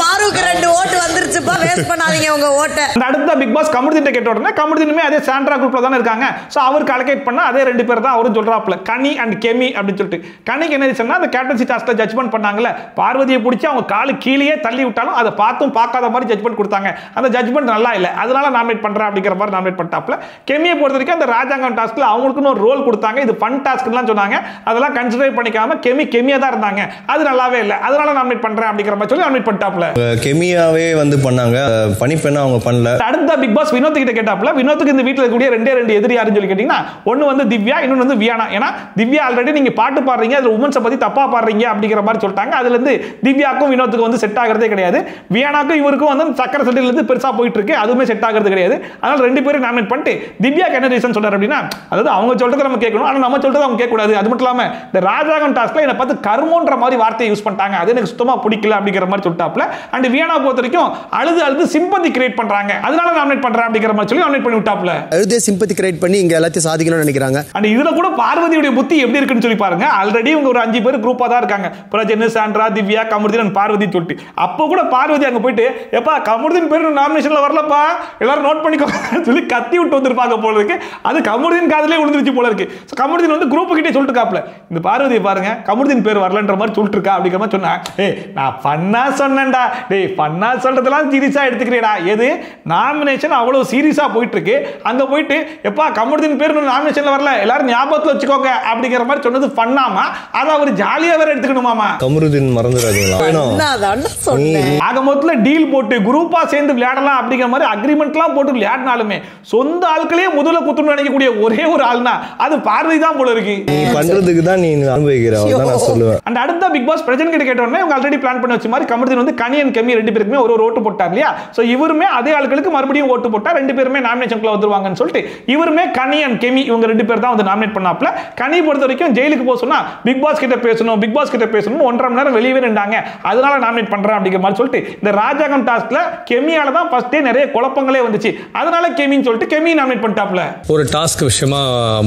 பாருக்கு 2 ஓட்டு வந்துருச்சுப்பா, வேஸ்ட் பண்ணாதீங்க உங்க ஓட்டை. அடுத்த பிக் பாஸ் கமருதீன் கேட்ட உடனே கமருதீனுமே அதே சாண்ட்ரா குரூப்ல தானே இருக்காங்க. சோ அவருக்கு அலோகேட் பண்ண அதே 2 பேர் தான் அவரும் சொல்றாப்ல, கனி அண்ட் கெமி அப்படின்னு சொல்லிட்டு. கனிக்கு என்ன ரீசன்னா அந்த கேப்டன்சி டாஸ்க்ல ஜட்ஜ்மெண்ட் பண்ணாங்கல, பார்வதியை பிடிச்சி அவங்க காலு கீழே தள்ளி விட்டாலும் அதை பார்த்தும் பார்க்காத மாதிரி ஜட்ஜ்மெண்ட் கொடுத்தாங்க. அந்த ஜட்ஜ்மெண்ட் நல்லா இல்ல, அதனால நாமினேட் பண்றேன் அப்படிங்கிற மாதிரி நாமினேட் பண்ணிட்டாப்ல. கெமியை பொறுத்த வரைக்கும் அந்த ராஜாங்கம் டாஸ்க்ல அவங்களுக்குன்னு ஒரு ரோல் கொடுத்தாங்க, இது ஃபன் டாஸ்க்லாம் சொன்னாங்க, அதெல்லாம் கன்சிடர் பண்ணிக்காம கெமியா தான் இருந்தாங்க, அது நல்லாவே இல்ல, அதனால நாமினேட் பண்றேன் அப்படிங்கிற மாதிரி சொல்லி நாமினேட் பண்ணிட்டாப்ல. கெமியாவே வந்து பண்ணாங்க, பனிப்பெண்ணா அவங்க பண்ணல. அடுத்த பிக் பாஸ் வினோத் கிட்ட கேட்டாப்ல, வினோத்துக்கு இந்த வீட்டுல இருக்கக்கூடிய 2 எதிரி யாருன்னு சொல்லி கேட்டீங்கன்னா ஒன்னு வந்து திவ்யா, இன்னொன்னு வந்து வியானா. ஏன்னா திவ்யா ஆல்ரெடி நீங்க பாட்டு பாடுறீங்க, அதுல உமன்ஸை பத்தி தப்பா பாடுறீங்க அப்படிங்கிற மாதிரி சொல்லிட்டாங்க. அதுல இருந்து திவ்யாக்கும் வினோத்துக்கு வந்து செட் ஆகிறதே கிடையாது. வியானாக்கும் இவருக்கும் வந்து சக்கர செட்டில இருந்து பெருசா போயிட்டு இருக்கு, அதுவுமே செட் ஆகிறது கிடையாது. அதனால 2 பேரும் நாமினேட் பண்ணிட்டு திவ்யாக்கு என்ன ரீசன் சொல்றாரு அப்படின்னா, அதாவது அவங்க சொல்றதை நம்ம கேட்கணும், ஆனா நம்ம சொல்றதை அவங்க கேட்க கூடாது. அது மட்டும் இல்லாம இந்த ராஜாங்கம் டாஸ்க்ல என்ன பார்த்து கர்மோன்ற மாதிரி வார்த்தையை யூஸ் பண்ணிட்டாங்க, அது எனக்கு சுத்தமா பிடிக்கல அப்படிங்கிற மாதிரி சொல்லிட்டாப்ல. அண்ட் வியானா பொறுத்த வரைக்கும் அழுது சிம்பத்தி கிரியேட் பண்றாங்க, அதனால நாமினேட் பண்றேன் அப்படிங்கிற மாதிரி சொல்லி நாமினேட் பண்ணி விட்டாப்ல. அழுதே சிம்பத்தி கிரியேட் பண்ணி இங்க எல்லாத்தையும் சாதிக்கணும்னு நினைக்கிறாங்க. அண்ட் இதுல கூட பார்வதியுடைய புத்தி எப்படி இருக்குன்னு சொல்லி பாருங்க. ஆல்ரெடி இவங்க ஒரு 5 பேர் குரூப்பா தான் இருக்காங்க, பிரஜன், சாண்ட்ரா, திவ்யா, கமருதீன் அண்ட் பார்வதி சொல்லிட்டு. அப்போ கூட பார்வதி அங்க போயிட்டு எப்பா கமருதீன் பேர் நாமினேஷன்ல வரலப்பா, எல்லாரும் நோட் பண்ணிக்கோங்க சொல்லி கத்தி விட்டு வந்திருப்பாங்க போல இருக்கு. அது கமருதீன் காதுலயே விழுந்துருச்சு போல இருக்கு. கமருதீன் வந்து குரூப் கிட்டே சொல்லிட்டு இருக்காப்ல, இந்த பார்வதியை பாருங்க கமருதீன் பேர் வரலன்ற மாதிரி சொல்லிட்டு இருக்கா அப்படிங்கிற மாதிரி சொன்னா, நான் பண்ணா சொன்னேன்டா, டேய் பண்ணா சொல்றதெல்லாம் சீரியஸா எடுத்துக்கிறேடா, எது நாமினேஷன் அவ்வளவு சீரியஸா போயிட்டு இருக்கு, அங்க போயிட்டு எப்பா கமருதீன் பேர் நாமினேஷன்ல வரல, எல்லாரும் ஞாபகத்துல வச்சுக்கோங்க அப்படிங்கிற மாதிரி சொன்னது பண்ணாமா, அதை அவர் ஜாலியா வேற எடுத்துக்கணுமாமா. கமருதீன் மறந்துடாதீங்களா, ஆக மொத்தத்துல டீல் போட்டு குரூப்பா சேர்ந்து விளையாடலாம் அப்படிங்கிற மாதிரி அக்ரிமெண்ட்லாம் போட்டு விளையாடினாலுமே சொந்த ஆட்களே முதல்ல குத்துன்னு நினைக்கக்கூடிய ஒரே ஒரு ஆள்னா அது பார்வதி தான் போல இருக்கு. நீ பண்றதுக்கு தான் நீ அனுபவிக்கிற அதான் நான் சொல்லுவேன். அண்ட் அடுத்த பிக் பாஸ் பிரஜன் கிட்ட கேட்ட உடனே அவங்க ஆல்ரெடி பிளான் பண்ணி வச்ச மாதிரி கமருதீன் வந்து கனி அண்ட் கெமி 2 பேருக்குமே ஒரு ஓட்டு போட்டார் இல்லையா. சோ இவருமே அதே ஆட்களுக்கு மறுபடியும் ஓட்டு போட்டா 2 பேருமே நாமினேஷன்க்குள்ள வந்துருவாங்கன்னு சொல்லிட்டு இவருமே கனி அண்ட் கெமி இவங்க 2 பேர் தான் வந்து நாமினேட் பண்ணாப்ல. கனி பொறுத்த வரைக்கும் ஜெயிலுக்கு போக சொன்னா பிக் பாஸ் கிட்ட பேசணும் 1.5 மணி நேரம் வெளியவே நின்றாங்க, அதனால நாமினேட் பண்றேன் அப்படிங்கிற மாதிரி சொல்லிட்டு இந்த ராஜாங்கம் டாஸ்க்ல கெமியால தான் ஃபர்ஸ்டே நிறைய குழப்பங்களே வந்துச்சு, அதனால கெமின்னு சொல்லிட்டு கெமி நாமினேட் பண்ணிட்டாப்ல. ஒரு டாஸ்க் விஷயமா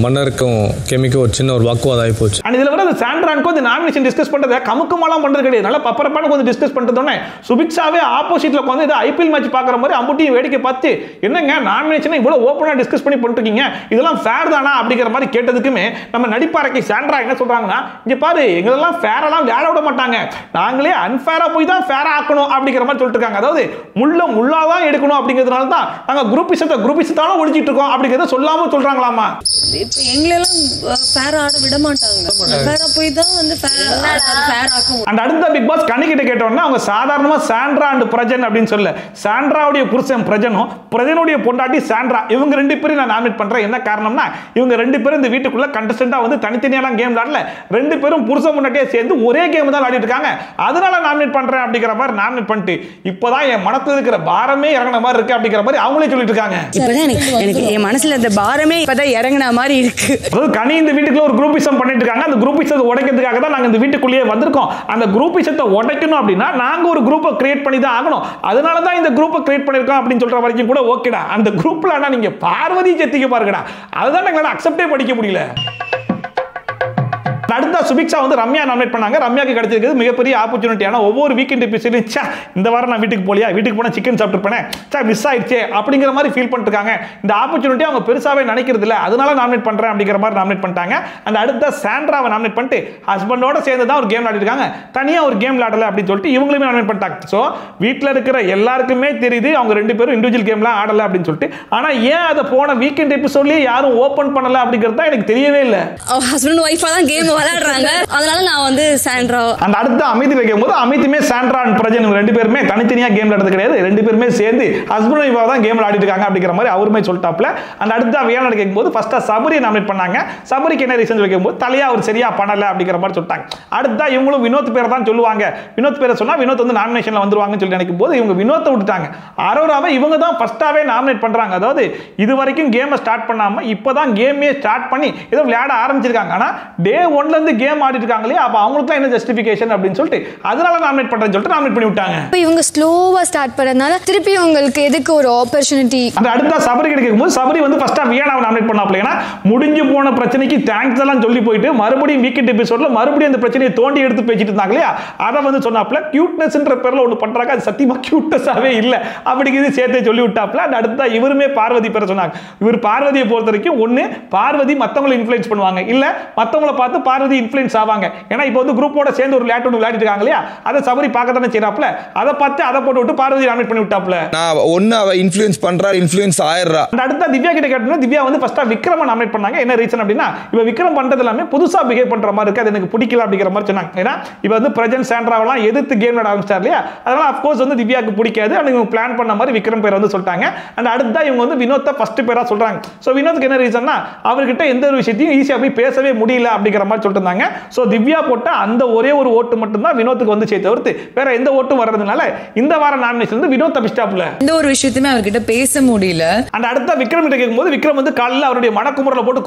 மன்னருக்கும் கெமிக்கும் ஒரு சின்ன ஒரு வாக்குவாதம் ஆகி போச்சு. அண்ட் இதுல வர சாண்ட்ரானுக்கும் இந்த நாமினேஷன் டிஸ்கஸ் பண்றத கமுக்கமாலாம் பண்றது கிடையாது, நல்லா பப்பரப்பான கொஞ்சம் டிஸ்கஸ் பண்ணிட்டோன்னே சுபிக்ஷாவே ஆப்போசிட்ல உட்காந்து இது ஐபிஎல் மேட்ச் பாக்குற மாதிரி அம்புட்டியும் வேடிக்கை பார்த்து என்னங்க நாமினேஷனை இவ்வளவு ஓப்பனா டிஸ்கஸ் பண்ணி பண்ணிருக்கீங்க, இதெல்லாம் ஃபேர் தானா அப்படிங்கிற மாதிரி கேட்டதுக்குமே நம்ம நடிப்பாரக்கை சாண்ட்ரா என்ன சொல்றாங்கன்னா, இங்க பாரு எங்களெல்லாம் ஃபேரெல்லாம் விளையாட விட மாட்டாங்க, நாங்களே அன்ஃபேரா போய் தான் ஃபேரா ஆக்கணும் அப்படிங்கிற மாதிரி சொல்லிட்டு இருக்காங்க. அதாவது முள்ளாதான் எடுக்கணும் அப்படிங்கிறதுனால தான் நாங்க குரூப்பிசத்தால ஒழிச்சிட்டு இருக்கோம் அப்படிங்கறத சொல்லாம சொல்றாங்களாமா. இப்போ எங்களெல்லாம் ஃபேர் ஆட விட மாட்டாங்க, ஃபேரா போய் தான் வந்து ஃபேர் ஆக்கும். அண்ட் அடுத்த பிக் பாஸ் கனி கிட்ட கேட்டோம்னா அவங்க சாதாரணமா சாண்ட்ரா அண்ட் பிரஜன் அப்படின்னு சொல்ல, சாண்ட்ராவுடைய புருஷன் பிரஜனும் பிரஜனுடைய பொண்டாட்டி சாண்ட்ரா இவங்க 2 பேரும் நான் நாமினேட் பண்றேன். என்ன காரணம்னா இவங்க 2 பேரும் இந்த வீட்டுக்குள்ள கண்டஸ்டன்டா வந்து தனித்தனியெல்லாம் கேம் விளையாடல, 2 பேரும் புருஷன் முன்னாடியே சேர்ந்து ஒரே கேம் தான் விளையாடிட்டு இருக்காங்க, அதனால நாமினேட் பண்றேன் அப்படிங்கிற மாதிரி நாமினேட் பண்ணிட்டு இப்பதான் என் மனத்துல இருக்கிற பாரமே இறங்கின மாதிரி இருக்கு அப்படிங்கிற மாதிரி அவங்களே சொல்லிட்டு இருக்காங்க. இப்பதான் எனக்கு என் மனசுல இந்த பாரமே இப்பதான் இறங்கின மாதிரி இருக்கு. கனி இந்த வீட்டுக்குள்ள ஒரு குரூப்பிசம் பண்ணிட்டு இருக்காங்க, அந்த குரூப்பிசத்தை உடைக்கிறதுக்காக தான் நாங்க இந்த வீட்டுக்குள்ளேயே வந்திருக்கோம். அந்த குரூப்பிசத்தை உடைக்கணும் அப்படின்னா நாங்க ஒரு குரூப்பை கிரியேட் பண்ணி தான் ஆகணும், அதனால தான் இந்த குரூப்பை கிரியேட் பண்ணிருக்கோம் அப்படின்னு சொல்ற வரைக்கும் கூட ஓகேடா. அந்த குரூப்ல ஆனா நீங்க பார்வதி செத்திக்க பாருங்கடா, அதுதான் எங்களால அக்செப்டே படிக்க முடியல. அடுத்த சுபிக்ஷா வந்து ரம்யா நாமினேட் பண்ணாங்க. ரம்யாக்கு கிடைச்சிருக்கு மிகப்பெரிய ஆப்பர்ச்சுனிட்டி. ஆனா ஒவ்வொரு வீக்கெண்ட் எபிசோட்லயும் இந்த வாரம் நான் வீட்டுக்கு போலியா, வீட்டுக்கு போனா சிக்கன் சாப்பிட்டுருப்பேன், மிஸ் ஆயிடுச்சே அப்படிங்கிற மாதிரி ஃபீல் பண்ணிட்டு இருக்காங்க. இந்த ஆப்பர்ச்சுனிட்டி அவங்க பெருசாவே நினைக்கிறது இல்ல, அதனால நாமினேட் பண்றேன் அப்படிங்கிற மாதிரி நாமினேட் பண்ணிட்டாங்க. அந்த அடுத்த சாண்ட்ராவை நாமினேட் பண்ணிட்டு ஹஸ்பண்டோட சேர்ந்து தான் ஒரு கேம் விளையாடிட்டு இருக்காங்க, தனியா ஒரு கேம் விளையாடல அப்படின்னு சொல்லிட்டு இவங்களுமே நாமினேட் பண்ணிட்டாங்க. சோ வீட்ல இருக்கிற எல்லாருக்குமே தெரியுது அவங்க ரெண்டு பேரும் இண்டிவிஜுவல் கேம்லாம் ஆடல அப்படின்னு சொல்லிட்டு. ஆனா ஏன் அதை போன வீக்கெண்ட் எபிசோட்லயே யாரும் ஓபன் பண்ணல அப்படிங்கிறது தான் எனக்கு தெரியவே இல்ல. ஹஸ்பண்ட் ஒய்ஃபா தான் கேம் விளையாடுறாங்க, அதனால நான் வந்து சாண்ட்ரா. அந்த அடுத்த அமித் வைக்கும்போது அமித்துமே சாண்ட்ரா அண்ட் பிரஜன் ரெண்டு பேருமே தனித்தனியா கேம் விளையாடுறது கிடையாது, ரெண்டு பேருமே சேர்ந்து ஹஸ்பண்ட் ஒய்ஃபா தான் கேம் விளையாடிட்டு இருக்காங்க அப்படிங்கிற மாதிரி அவருமே சொல்லிட்டாப்ல. அந்த அடுத்த வியானா கேட்கும்போது ஃபர்ஸ்டா சபரியை நாமினேட் பண்ணாங்க. சபரிக்கு என்ன ரீசன் வைக்கும்போது தலையா அவர் சரியா பண்ணல அப்படிங்கிற மாதிரி சொல்லிட்டாங்க. அடுத்தா இவங்களும் வினோத் பேரை தான் சொல்லுவாங்க, வினோத் பேரை சொன்னா வினோத் வந்து நாமினேஷன்ல வந்துருவாங்கன்னு சொல்லி நினைக்கும் போது இவங்க வினோத்தை விட்டுட்டாங்க. அரோராவை இவங்க தான் ஃபர்ஸ்டாவே நாமினேட் பண்றாங்க. அதாவது இது வரைக்கும் கேமை ஸ்டார்ட் பண்ணாம இப்பதான் கேமே ஸ்டார்ட் பண்ணி ஏதோ விளையாட ஆரம்பிச்சிருக்காங்க. ஆனா டே 1ல இருந்து கேம் ஆடிட்டு இருக்காங்களே, அப்ப அவங்களுக்கு என்ன ஜஸ்டிஃபிகேஷன் அப்படின்னு சொல்லிட்டு அதனால நாமினேட் பண்றேன்னு சொல்லிட்டு நாமினேட் பண்ணி விட்டாங்க. இவங்க ஸ்லோவா ஸ்டார்ட் பண்ணனால திருப்பி உங்களுக்கு எதுக்கு ஒரு ஆப்பர்ச்சுனிட்டி. அந்த அடுத்த சபரி கிடைக்கும்போது சபரி வந்து ஃபர்ஸ்டா வியானாவை நாமினேட் பண்ணாப்ல. ஏன்னா முடிஞ்சு போன பிரச்சனைக்கு தேங்க்ஸ் எல்லாம் சொல்லி போயிட்டு மறுபடியும் வீக்கெண்ட் எபிசோட்ல மறுபடியும் அந்த பிரச்சனையை தோண்டி எடுத்து பேசிட்டு இருந்தாங்க இல்லையா, அதை வந்து சொன்னாப்ல. கியூட்னஸ்ன்ற பேர்ல ஒன்று பண்றாங்க, அது சத்தியமா கியூட்னஸாவே இல்ல அப்படிங்கிறது சேர்த்தே சொல்லி விட்டாப்ல. அந்த அடுத்த இவருமே பார்வதி பேரை சொன்னாங்க. இவர் பார்வதியை பொறுத்த வரைக்கும் ஒண்ணு பார்வதி மத்தவங்களை இன்ஃப்ளூயன்ஸ் பண்ணுவாங்க, இல்ல மத்தவங்களை பார்த்து பார்வதி இன்ஃப்ளூயன்ஸ் ஆவாங்க. ஏன்னா இப்போ வந்து குரூப்போட சேர்ந்து ஒரு விளையாட்டு விளையாடிட்டு இருக்காங்க இல்லையா, அதை சபரி பார்க்க தானே செய்யறாப்ல. அதை பார்த்து அதை போட்டு விட்டு பார்வதி நாமினேட் பண்ணி விட்டாப்ல. நான் ஒன்னு அவ இன்ஃப்ளூயன்ஸ் பண்றா, இன்ஃப்ளூயன்ஸ் ஆயிரா. அந்த அடுத்த திவ்யா கிட்ட கேட்டோம்னா திவ்யா வந்து ஃபர்ஸ்டா விக்ரம நாமினேட் பண்ணாங்க. என்ன ரீசன் அப்படின்னா இவ விக்ரம் பண்றது எல்லாமே புதுசா பிஹேவ் பண்ற மாதிரி இருக்கு, அது எனக்கு பிடிக்கல அப்படிங்கிற மாதிரி சொன்னாங்க. ஏன்னா இவ வந்து பிரஜன் சாண்ட்ராவெல்லாம் எதிர்த்து கேம் விளையாட ஆரம்பிச்சார் இல்லையா, அதனால ஆஃப் கோர்ஸ் வந்து திவ்யாக்கு பிடிக்காது. அவங்க பிளான் பண்ண மாதிரி விக்ரம் பேர் வந்து சொல்லிட்டாங்க. அந்த அடுத்த இவங்க வந்து வினோத்தை ஃபர்ஸ்ட் பேரா சொல்றாங்க. சோ வினோத்துக்கு என்ன ரீசன்னா அவர்கிட்ட எந்த ஒரு விஷயத்தையும் ஈஸியா போய் பேசவே முடியல அப்படிங்கிற மாதிரி சொல்லிட்டு இருந்தாங்க. சோ திவ்யா போட்ட அந்த ஒரே ஒரு ஓட்டு மட்டும் தான் வினோத்துக்கு வந்து தவிர்த்து வேற எந்த ஓட்டும் வர்றதுனால இந்த வார நாமினேஷன் வந்து வினோத் தப்பிச்சிட்டாப்ல. இந்த ஒரு விஷயத்தையுமே அவர்கிட்ட பேச முடியல. அந்த அடுத்த விக்ரம் கிட்ட கேட்கும்போது விக்ரம் வந்து காலையில் அவருடைய மனக்குமுறல போட்டு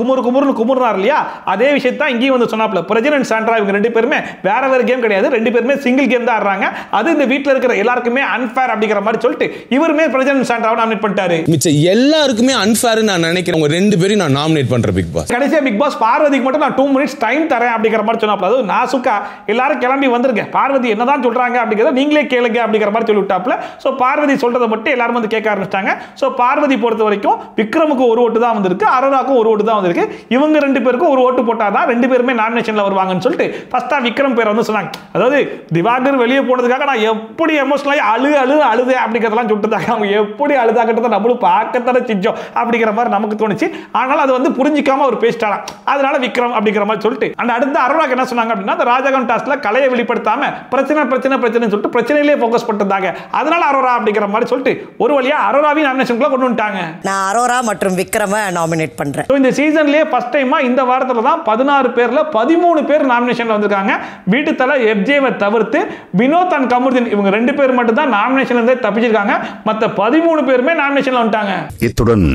குமுறுனார் இல்லையா, அதே விஷயத்தை இங்கேயும் வந்து சொன்னாப்ல. பிரஜன் அண்ட் சாண்ட்ரா இவங்க ரெண்டு பேருமே வேற கேம் கிடையாது, ரெண்டு பேருமே சிங்கிள் கேம் தான் ஆடுறாங்க, அது இந்த வீட்ல இருக்கிற எல்லாருக்குமே அன்ஃபேர் அப்படிங்கிற மாதிரி சொல்லிட்டு இவருமே பிரஜன் அண்ட் சாண்ட்ராவை நாமினேட் பண்ணிட்டாரு. மிச்ச எல்லாருக்குமே அன்ஃபேர் நான் நினைக்கிறேன். உங்க ரெண்டு பேரும் நான் நாமினேட் பண்றேன் பிக் பாஸ். கடைசியா பிக் பாஸ் பார்வதிக்கு மட்டும் நான் 2 minutes டைம் தரேன் அப்படிங்கிற மாதிரி சொன்னாப்ல. அது நாசுக்கா எல்லாரும் கிளம்பி வந்துருங்க, பார்வதி என்னதான் சொல்றாங்க அப்படிங்கறத நீங்களே கேளுங்க அப்படிங்கிற மாதிரி சொல்லி விட்டாப்ல. சோ பார்வதி சொல்றதை மட்டும் எல்லாரும் வந்து கேட்க ஆரம்பிச்சிட்டாங்க. சோ பார்வதி பொறுத்த வரைக்கும் விக்ரமுக்கு ஒரு ஓட்டு தான் வந்திருக்கு, அரோராக்கும் ஒரு ஓட்டு தான் வந்திருக்கு. இவங்க ரெண்டு பேருக்கும் ஒரு ஓட்டு போட்டாதான் ரெண்டு பேருமே நாமினேஷன்ல வருவாங்கன்னு சொல்லிட்டு ஃபர்ஸ்டா விக்ரம் பேரை வந்து சொன்னாங்க. அதாவது திவாகர் வெளியே போனதுக்காக நான் எப்படி எமோஷனலாக அழுது அப்படிங்கிறதெல்லாம் சொல்லிட்டு அவங்க எப்படி அழுதாக்கிட்டதை நம்மளும் பார்க்கத்தானே செஞ்சோம் அப்படிங்கிற மாதிரி நமக்கு தோணுச்சு. ஆனால் அது வந்து புரிஞ்சிக்காம அவர் பேசிட்டாராம், அதனால விக்ரம் அப்படிங்கிற மாதிரி சொல்லிட்டு. அந்த அடுத்த அரோராக்கு என்ன சொன்னாங்க அப்படின்னா அந்த ராஜகம் டாஸ்க்ல கலையை வெளிப்படுத்தாம பிரச்சனை சொல்லிட்டு பிரச்சனையிலே ஃபோக்கஸ் பண்ணிருந்தாங்க, அதனால அரோரா அப்படிங்கிற மாதிரி சொல்லிட்டு ஒரு வழியா அரோராவி நாமினேஷனுக்குள்ள கொண்டு வந்துட்டாங்க. நான் அரோரா மற்றும் விக்ரம நாமினேட் பண்றேன். இந்த சீசன்லயே ஃபர்ஸ்ட் டைமா இந்த வாரத்துல தான் 16 பேர்ல 13 பேர் நாமினேஷன்ல வந்திருக்காங்க. வீட்டு தலை எஃப்ஜேவை தவிர்த்து வினோத் அண்ட் கமருதீன் இவங்க ரெண்டு பேர் மட்டும் தான் நாமினேஷன்ல இருந்து தப்பிச்சிருக்காங்க, மத்த 13 பேருமே நாமினேஷன்ல வந்துட்டாங்க. இத்துடன்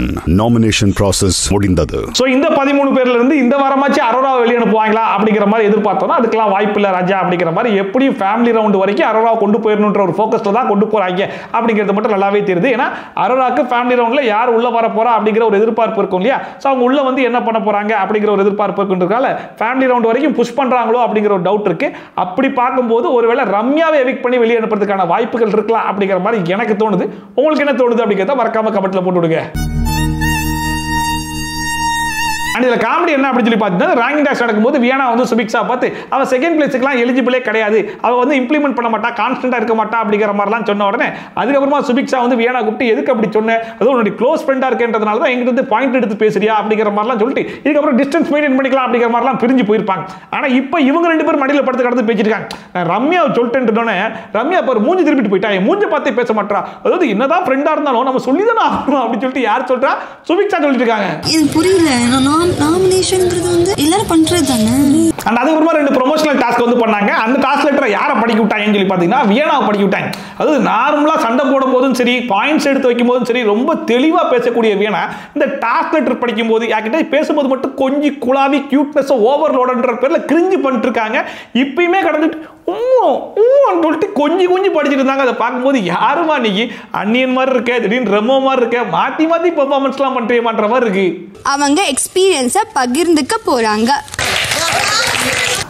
நாமினேஷன் process முடிந்தது. சோ இந்த 13 பேர்ல இருந்து இந்த வாரமாச்சு அரோரா வெளிய அனுப்புவாங்களா அப்படிங்கிற மாதிரி எதிர்பார்த்தோம்னா அதுக்கெல்லாம் வாய்ப்பு இல்ல ராஜா அப்படிங்கிற மாதிரி. எப்படியும் ஃபேமிலி ரவுண்ட் வரைக்கும் அரோரா கொண்டு போயிடணும்ன்ற ஒரு ஃபோக்கஸ்ல தான் கொண்டு போறாங்க அப்படிங்கிறது மட்டும் நல்லாவே தெரியுது. ஏன்னா அரோராக்கு ஃபேமிலி ரவுண்ட்ல யார் உள்ள வர போறா அப்படிங்கிற ஒரு எதிர்பார்ப்பு இருக்கும் இல்லையா, சோ அவங்க உள்ள வந்து என்ன பண்ண போறாங்க அப்படிங்கிற ஒரு எதிர்பார்ப்பு இருக்குன்றதால ஃபேமிலி ரவுண்ட் வரைக்கும் புஷ் பண்றாங்களோ அப்படிங்கிற ஒரு டவுட் இருக்கு. அப்படி பார்க்கும்போது ஒருவேளை ரம்யாவை எவிக்ட் பண்ணி வெளியே அனுப்புறதுக்கான வாய்ப்புகள் இருக்கலாம் அப்படிங்கிற மாதிரி எனக்கு தோணுது. உங்களுக்கு என்ன தோணுது அப்படிங்கிறத மறக்காம கமெண்ட்ல போட்டு விடுங்க. அண்ட் இதில் காமெடி என்ன அப்படின்னு சொல்லி பார்த்தீங்கன்னா ரேங்கிங் டாஸ்க் நடக்கும்போது வியானா வந்து சுபிக்ஷா பார்த்து அவள் செகண்ட் பிளேஸுக்குலாம் எலிஜிபிளே கிடையாது, அவள் வந்து இம்ப்ளிமெண்ட் பண்ண மாட்டா, கான்ஸ்டன்ட்டாக இருக்க மாட்டா அப்படிங்கிற மாதிரிலாம் சொன்ன உடனே அதுக்கப்புறமா சுபிக்ஷா வந்து வியானா கூப்பிட்டு எதுக்கு அப்படி சொன்னேன், அதுவும் உன்னுடைய க்ளோஸ் ஃப்ரெண்டாக இருக்கேன்றதுனால தான் எங்கிட்ட வந்து பாயிண்ட் எடுத்து பேசுறியா அப்படிங்கிற மாதிரிலாம் சொல்லிட்டு இதுக்கப்புறம் டிஸ்டன்ஸ் மெயின்டைன் பண்ணிக்கலாம் அப்படிங்கிற மாதிரிலாம் பிரிஞ்சு போயிருப்பாங்க. ஆனால் இப்போ இவங்க ரெண்டு பேரும் மடியில் படுத்து கடந்து பேசியிருக்காங்க. ரம்யா சொல்லிட்டேன்ட்டோன்னே ரம்யா இப்போ மூஞ்சி திருப்பிட்டு போயிட்டா, என் மூஞ்சி பார்த்தே பேச மாட்டா, அதாவது என்னதான் ஃப்ரெண்டாக இருந்தாலும் நம்ம சொல்லி தானே ஆகணும் அப்படின்னு சொல்லிட்டு யார் சொல்றா, சுபிக்ஷா சொல்லிட்டு இருக்காங்க. இது புரியல, நாமினேஷன்ங்கிறது வந்து எல்லாரும் பண்றது தானே. அண்ட் அதுக்கப்புறமா 2 ப்ரொமோஷனல் டாஸ்க் வந்து பண்ணாங்க. அந்த டாஸ்க் லெட்டரை யாரை படிக்க விட்டாங்கன்னு சொல்லி பார்த்தீங்கன்னா வியானாவை படிக்க விட்டாங்க. அதாவது நார்மலாக சண்டை போடும் போதும் சரி, பாயிண்ட்ஸ் எடுத்து வைக்கும் போதும் சரி, ரொம்ப தெளிவாக பேசக்கூடிய வியானா இந்த டாஸ்க் லெட்டர் படிக்கும் போது யார்கிட்ட பேசும்போது மட்டும் கொஞ்சம் குழாவி கியூட்னஸ் ஓவர்லோடுன்ற பேரில் கிரிஞ்சு பண்ணிட்டு இருக்காங்க. இப்பயுமே கடந்துட்டு சொல்லிட்டு கொஞ்சம் படிச்சுட்டு இருந்தாங்க. அதை பார்க்கும்போது யாருமா நீ அன்னியன் மாதிரி இருக்க, திடீர்னு ரெமோ மாதிரி இருக்க, மாற்றி பெர்ஃபார்மன்ஸ்லாம் பண்றேமான்ற மாதிரி இருக்கு. அவங்க எக்ஸ்பீரியன்ஸை பகிர்ந்துக்க போறாங்க.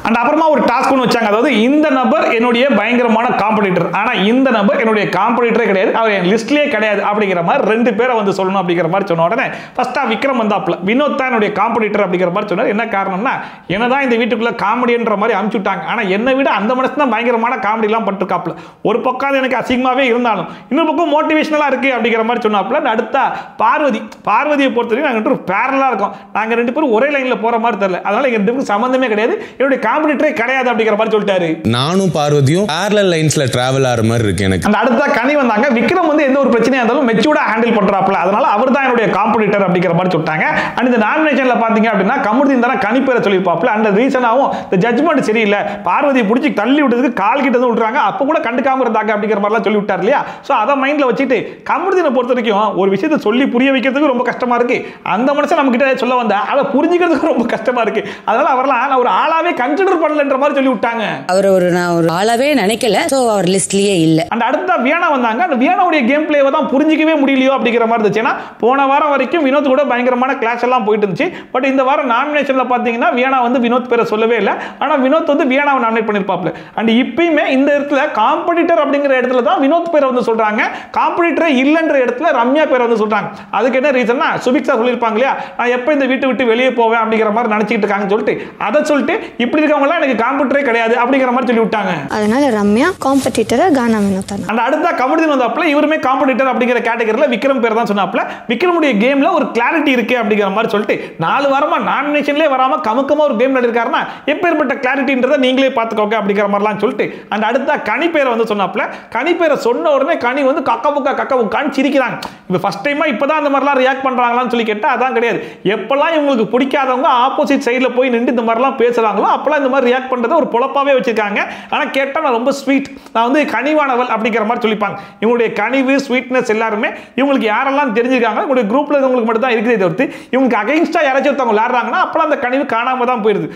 அண்ட் அப்புறமா ஒரு டாஸ்க் ஒன்று வச்சாங்க. அதாவது இந்த நபர் என்னுடைய பயங்கரமான காம்படிட்டர், ஆனா இந்த நபர் என்னுடைய காம்படிட்டரே கிடையாது, அவர் என் லிஸ்ட்லயே கிடையாது அப்படிங்கிற மாதிரி 2 பேரை வந்து சொல்லணும் அப்படிங்கிற மாதிரி சொன்ன உடனே ஃபர்ஸ்டா விக்ரம் வந்தாப்ல, வினோத் தான் என்னுடைய காம்படிட்டர் அப்படிங்கிற மாதிரி சொன்னார். என்ன காரணம்னா, என்னதான் இந்த வீட்டுக்குள்ள காமெடின்ற மாதிரி அனுப்பிச்சுட்டாங்க, ஆனா என்னை விட அந்த மனசு தான் பயங்கரமான காமெடி எல்லாம் பண்ணிருக்காப்ல. ஒரு பக்கம் எனக்கு அசிங்கமாவே இருந்தாலும் இன்னொரு பக்கம் மோட்டிவேஷனலா இருக்கு அப்படிங்கிற மாதிரி சொன்னாப்ல. அடுத்த பார்வதியை பொறுத்தவரைக்கும் நாங்க பேரலா இருக்கோம், நாங்க 2 பேரும் ஒரே லைன்ல போற மாதிரி தெரியல, அதனால எங்க 2 பேருக்கு சம்பந்தமே கிடையாது, என்னுடைய காம்படிட்டரே கிடையாது அப்படிங்கிற மாதிரி சொல்லிட்டாரு. நானும் பார்வதியும் பேரலல் லைன்ஸ்ல டிராவல் ஆற மாதிரி இருக்கு எனக்கு. அந்த அடுத்த கனி வந்தாங்க. விக்ரம் வந்து எந்த ஒரு பிரச்சனையா இருந்தாலும் மெச்சூர்டா ஹேண்டில் பண்றாப்ல, அதனால அவர் தான் என்னுடைய காம்படிட்டர் அப்படிங்கிற மாதிரி சொல்லிட்டாங்க. அண்ட் இந்த நாமினேஷன்ல பாத்தீங்க அப்படின்னா கமருதீன் தான கனி பேரை சொல்லிருப்பாப்ல. அந்த ரீசனாவும் இந்த ஜட்ஜ்மெண்ட் சரியில்லை, பார்வதியை பிடிச்சி தள்ளி விட்டதுக்கு கால் கிட்ட விட்டுறாங்க, அப்ப கூட கண்டுக்காம இருந்தாங்க அப்படிங்கிற மாதிரிலாம் சொல்லி விட்டார் இல்லையா. சோ அதை மைண்ட்ல வச்சுட்டு கமருதீனை பொறுத்த வரைக்கும் ஒரு விஷயத்தை சொல்லி புரிய வைக்கிறதுக்கு ரொம்ப கஷ்டமா இருக்கு, அந்த மனுஷன் நம்ம கிட்ட சொல்ல வந்தா அதை புரிஞ்சுக்கிறதுக்கு ரொம்ப கஷ்டமா இருக்கு, அதனால அவர்லாம் நான் ஒரு ஆளாவே கன்சிடர் பண்ணலன்ற மாதிரி சொல்லி விட்டாங்க. அவர் நான் ஒரு ஆளாவே நினைக்கல, சோ அவர் லிஸ்ட்லயே இல்ல. அந்த அடுத்த வியானா வந்தாங்க. அந்த வியானாவுடைய கேம் பிளேவை தான் புரிஞ்சிக்கவே முடியலையோ அப்படிங்கிற மாதிரி இருந்துச்சு. ஏன்னா போன வாரம் வரைக்கும் வினோத் கூட பயங்கரமான கிளாஷ் எல்லாம் போயிட்டு இருந்துச்சு. பட் இந்த வாரம் நாமினேஷன்ல பாத்தீங்கன்னா வியானா வந்து வினோத் பேரை சொல்லவே இல்லை, ஆனா வினோத் வந்து வியானாவை நாமினேட் பண்ணிருப்பாப்ல. அண்ட் இப்பயுமே இந்த இடத்துல காம்படிட்டர் அப்படிங்கிற இடத்துல தான் வினோத் பேரை வந்து சொல்றாங்க, காம்படிட்டரே இல்லைன்ற இடத்துல ரம்யா பேரை வந்து சொல்றாங்க. அதுக்கு என்ன ரீசன்னா, சுபிக்ஷா சொல்லியிருப்பாங்க இல்லையா, நான் எப்போ இந்த வீட்டை விட்டு வெளியே போவேன் அப்படிங்கிற மாதிரி நினைச்சிட்டு இருக்காங்கன்னு சொல்லிட்டு அதை சொல்லிட்டு இப்படி இருக்கவங்களாம் எனக்கு காம்படிட்டரே கிடையாது அப்படிங்கிற மாதிரி சொல்லி விட்டாங்க. அதனால ரம்யா காம்படிட்டரா கானா வினோத். அந்த அடுத்த கமருதீன் வந்தாப்ல, இவருமே காம்படிட்டர் அப்படிங்கிற கேட்டகரியில விக்ரம் பேர் தான் சொன்னாப்ல. விக்ரமுடைய கேம்ல ஒரு கிளாரிட்டி இருக்கு அப்படிங்கிற மாதிரி சொல்லிட்டு 4 வாரமா நாமினேஷன்லயே வராம கமுக்கமா ஒரு கேம் நடக்காருன்னா எப்பேற்பட்ட கிளாரிட்டின்றதை நீங்களே பார்த்துக்கோங்க அப்படிங்கிற மாதிரிலாம் சொல்லிட்டு அந்த அடுத்த கனி பேரை வந்து சொன்னாப்ல. கனி பேரை சொன்ன உடனே கனி வந்து கக்கபுக்கான்னு சிரிக்கிறாங்க. இப்போ ஃபர்ஸ்ட் டைமா இப்பதான் அந்த மாதிரிலாம் ரியாக்ட் பண்றாங்களான்னு சொல்லி கேட்டா அதான் கிடையாது. எப்பெல்லாம் இவங்களுக்கு பிடிக்காதவங்க ஆப்போசிட் சைடுல போய் நின்று இந்த மாதிரிலாம் பேசுறாங்களோ அப்பெல்லாம் இந்த மாதிரி ரியாக்ட் பண்றதை ஒரு பொழப்பாவே வச்சிருக்காங்க. ஆனா கேட்டா நான் ரொம்ப ஸ்வீட், நான் வந்து கனிவானவள் அப்படிங்கிற மாதிரி சொல்லிப்பாங்க. இவங்களுடைய கனிவு ஸ்வீட்னஸ் எல்லாருமே இவங்களுக்கு யாரெல்லாம் தெரிஞ்சிருக்காங்க, இவங்களுடைய குரூப்ல இருக்கவங்களுக்கு மட்டும் தான் இருக்கிறதே தவிர்த்து இவங்களுக்கு அகைன்ஸ்டா யாராச்சும் ஒருத்தவங்க விளையாடுறாங்கன்னா அப்பெல்லாம் அந்த கனிவு காணாம தான் போயிருது.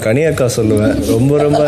கனியக்கா சொல்லுவேன் ரொம்ப ரொம்ப.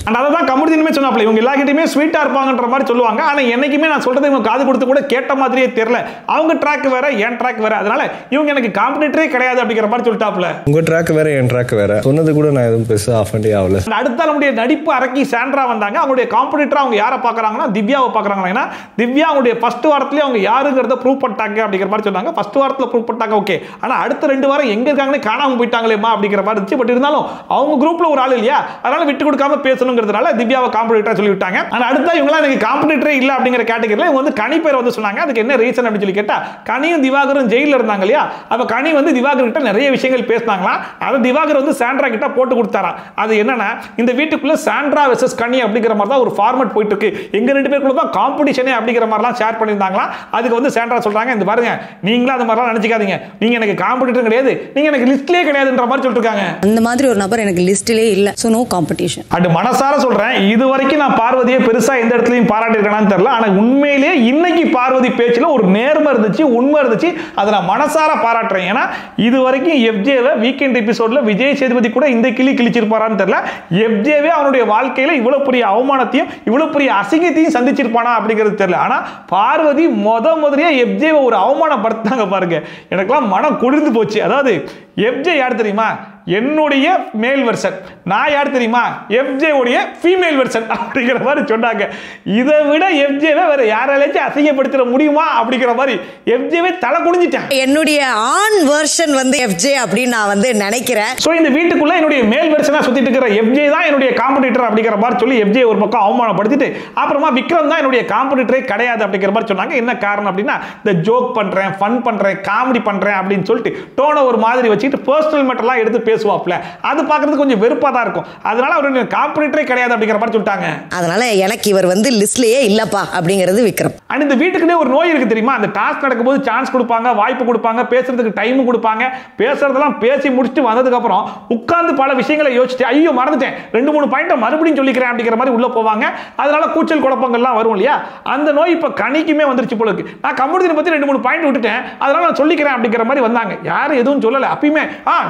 அதான் கமருதீனுமே சொன்னாப்ல, இவங்க எல்லார்கிட்டயுமே ஸ்வீட்டா இருப்பாங்கன்ற மாதிரி சொல்லுவாங்க. ஆனா என்னைக்குமே நான் சொல்றது இவங்க காது கொடுத்து கூட கேட்ட மாதிரியே தெரியல, அவங்க ட்ராக் வேற என் ட்ராக் வேற, அதனால இவங்க எனக்கு காம்படிட்டரே கிடையாது அப்படிங்கிற மாதிரி சொல்லிட்டாப்ல. உங்க ட்ராக் வேற என் ட்ராக் வேற சொன்னது கூட நான் எதுவும் பெருசா ஆஃபண்டே ஆகல. அடுத்த நம்முடைய நடிப்பு அரக்கி சாண்ட்ரா வந்தாங்க. அவங்களுடைய காம்படிட்டரா அவங்க யாரை பாக்குறாங்கன்னா திவ்யாவை பாக்குறாங்க. ஏன்னா திவ்யா அவங்களுடைய ஃபர்ஸ்ட் வாரத்திலேயே அவங்க யாருங்கிறத ப்ரூவ் பண்ணிட்டாங்க அப்படிங்கிற மாதிரி சொன்னாங்க. ஃபர்ஸ்ட் வாரத்துல ப்ரூவ் பண்ணிட்டாங்க, ஓகே. ஆனா அடுத்த 2 வாரம் எங்க இருக்காங்கன்னு காணாம போயிட்டாங்களேமா அப்படிங்கிற மாதிரி இருந்துச்சு. பட் இருந்தாலும் அவங்க குரூப்ல ஒரு ஆள் இல்லையா, அதனால விட்டு கொடுக்காம பேசணுங்கிறதுனால திவ்யாவை காம்படிட்டரா சொல்லி விட்டாங்க. ஆனா அடுத்த இவங்க எனக்கு காம்படிட்டரே இல்ல அப்படிங்கிற கேட்டகரியில இவங்க வந்து கனி பேரை வந்து சொன்னாங்க. அதுக்கு என்ன ரீசன் அப்படின்னு சொல்லி கேட்டா, கனியும் திவாகரும் ஜெயில இருந்தாங்க இல்லையா, அப்ப கனி வந்து திவாகர் கிட்ட நிறைய விஷயங்கள் பேசினாங்களா, அதை திவாகர் வந்து சாண்ட்ரா கிட்ட போட்டு கொடுத்தாராம். அது என்னன்னா, இந்த வீட்டுக்குள்ள சாண்ட்ரா வெர்சஸ் கனி அப்படிங்கிற மாதிரி தான் ஒரு ஃபார்மட் போயிட்டு இருக்கு, எங்க 2 பேருக்குள்ள தான் காம்படிஷனே அப்படிங்கிற மாதிரிலாம் ஷேர் பண்ணியிருந்தாங்களா. அதுக்கு வந்து சாண்ட்ரா சொல்றாங்க, இந்த பாருங்க நீங்களும் அந்த மாதிரிலாம் நினைச்சுக்காதீங்க, நீங்க எனக்கு காம்படிட்டர் கிடையாது, நீங்க எனக்கு லிஸ்ட்லயே கிடையாதுன்ற மாதிரி சொல்லிட்டு இருக்காங்க. அந்த மாதிரி ஒரு நபர் எனக்கு லிஸ்ட்லயே இல்ல, சோ நோ காம்படிஷன். அது மனசார சொல்றேன், இது வரைக்கும் நான் பார்வதியை பெருசா எந்த இடத்துலயும் பாராட்டி இருக்கேனான்னு தெரியல, ஆனா உண்மையிலேயே இன்னைக்கு பார்வதி பேச்சுல ஒரு நேர்மை இருந்துச்சு, உண்மை இருந்துச்சு, அதை நான் மனசார பாராட்டுறேன். ஏன்னா இது வரைக்கும் எஃப்ஜேவை வீக்கெண்ட் எபிசோட்ல விஜய் சேதுபதி கூட இந்த கிழிச்சிருப்பாரான்னு தெரியல, எஃப்ஜேவே அவனுடைய வாழ்க்கையில இவ்வளவு பெரிய அவமானத்தையும் இவ்வளவு பெரிய அசிங்கத்தையும் சந்திச்சிருப்பானா அப்படிங்கிறது தெரியல. ஆனா பார்வதி முதலியா எஃப்ஜேவை ஒரு அவமானப்படுத்தாங்க பாருங்க, எனக்கெல்லாம் மனம் குளிர்ந்து போச்சு. அதாவது எஃப்ஜே யார் தெரியுமா, என்னுடைய மேல் வெர்ஷன், நான் யார் தெரியுமா, எஃப்ஜே உடைய ஃபீமேல் வெர்ஷன் அப்படிங்கிற மாதிரி சொன்னாங்க. இதை விட எஃப்ஜேவை வேற யாராலையும் அசிங்கப்படுத்த முடியுமா அப்படிங்கிற மாதிரி எஃப்ஜேவே தலை குனிஞ்சிட்டேன். என்னுடைய ஆண் வெர்ஷன் வந்து எஃப்ஜே அப்படின்னு நான் வந்து நினைக்கிறேன். சோ இந்த வீட்டுக்குள்ள என்னுடைய மேல் வெர்ஷனா சுத்திட்டு இருக்கிற எஃப்ஜே தான் என்னுடைய காம்படிட்டர் அப்படிங்கிற மாதிரி சொல்லி எஃப்ஜே ஒரு பக்கம் அவமானப்படுத்திட்டு அப்புறமா விக்ரம் தான் என்னுடைய காம்படிட்டரே கிடையாது அப்படிங்கிற மாதிரி சொன்னாங்க. என்ன காரணம் அப்படின்னா, இந்த ஜோக் பண்றேன், ஃபன் பண்றேன், காமெடி பண்றேன் அப்படின்னு சொல்லிட்டு டோனை ஒரு மாதிரி வச்சுட்டு பர்சனல் மேட்டர்லாம் எடுத்து பேசுவாப்ல, அது பார்க்கிறதுக்கு கொஞ்சம் வெறுப்பா தான் இருக்கும். அதனால அவர் காம்படிட்டரே கிடையாது அப்படிங்கிற மாதிரி சொல்லிட்டாங்க. அதனால எனக்கு இவர் வந்து லிஸ்ட்லயே இல்லப்பா அப்படிங்கிறது விக்ரம். அண்ட் இந்த வீட்டுக்குனே ஒரு நோய் இருக்கு தெரியுமா, அந்த டாஸ்க் நடக்கும்போது சான்ஸ் கொடுப்பாங்க, வாய்ப்பு கொடுப்பாங்க, பேசுறதுக்கு டைம் கொடுப்பாங்க, பேசுறதெல்லாம் பேசி முடிச்சுட்டு வந்ததுக்கு அப்புறம் உட்கார்ந்து பல விஷயங்களை யோசிச்சு ஐயோ மறந்துட்டேன் 2-3 பாயிண்ட் மறுபடியும் சொல்லிக்கிறேன் அப்படிங்கிற மாதிரி உள்ள போவாங்க. அதனால கூச்சல் குழப்பங்கள்லாம் வரும் இல்லையா, அந்த நோய் இப்ப கனிக்குமே வந்துருச்சு போல இருக்கு. நான் கமருதீனை பத்தி 2-3 பாயிண்ட் விட்டுட்டேன், அதனால நான் சொல்லிக்கிறேன் அப்படிங்கிற மாதிரி வந்தாங்க. யாரும் எதுவும் சொல்லல, அப்பயுமே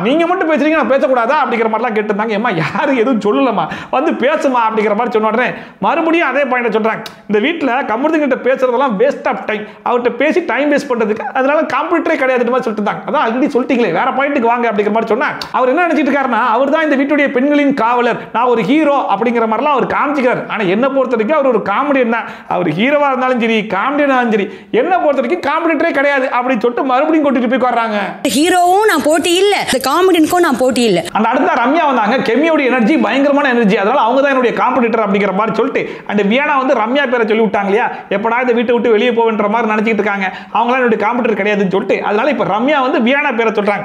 நீங்க மட்டும் பேசுறீங்க வரைக்கும் நான் பேசக்கூடாதா அப்படிங்கிற மாதிரிலாம் கேட்டிருந்தாங்க. ஏமா யாரும் எதுவும் சொல்லலமா, வந்து பேசுமா அப்படிங்கிற மாதிரி சொன்ன உடனே மறுபடியும் அதே பாயிண்ட் சொல்றாங்க. இந்த வீட்டில் கமருதீன்கிட்ட பேசுறதெல்லாம் வேஸ்ட் ஆஃப் டைம், அவர்கிட்ட பேசி டைம் வேஸ்ட் பண்றதுக்கு, அதனால காம்படிட்டரே கிடையாது மாதிரி சொல்லிட்டு இருந்தாங்க. அதான் ஆல்ரெடி சொல்லிட்டீங்களே, வேற பாயிண்ட்டுக்கு வாங்க அப்படிங்கிற மாதிரி சொன்னா அவர் என்ன நினைச்சிட்டு இருக்காருன்னா, அவர் தான் இந்த வீட்டுடைய பெண்களின் காவலர், நான் ஒரு ஹீரோ அப்படிங்கிற மாதிரிலாம் அவர் காமிச்சிக்கிறார். ஆனா என்ன பொறுத்த வரைக்கும் அவர் ஒரு காமெடியன் தான். அவர் ஹீரோவா இருந்தாலும் சரி, காமெடியனா இருந்தாலும் சரி, என்ன பொறுத்த வரைக்கும் காம்படிட்டரே கிடையாது அப்படின்னு சொல்லிட்டு மறுபடியும் கொட்டிட்டு போய் வர்றாங்க. ஹீரோவும் நான் போட்டி இல்ல, காமெடியனுக்கும் நான் போட்டி இல்ல. அந்த அடுத்த ரம்யா வந்தாங்க. கெமியோட எனர்ஜி பயங்கரமான எனர்ஜி, அதனால அவங்க தான் என்னுடைய காம்படிட்டர் அப்படிங்கிற மாதிரி சொல்லிட்டு அண்ட் வியானா வந்து ரம்யா பேரை சொல்லி விட்டாங்க இல்லையா, எப்படா இந்த வீட்டை விட்டு வெளியே போவேன்ற மாதிரி நினைச்சிட்டு இருக்காங்க. அவங்களாம் என்னுடைய காம்படிட்டர் கிடையாதுன்னு சொல்லிட்டு அதனால இப்ப ரம்யா வந்து வியானா பேரை சொல்றாங்க.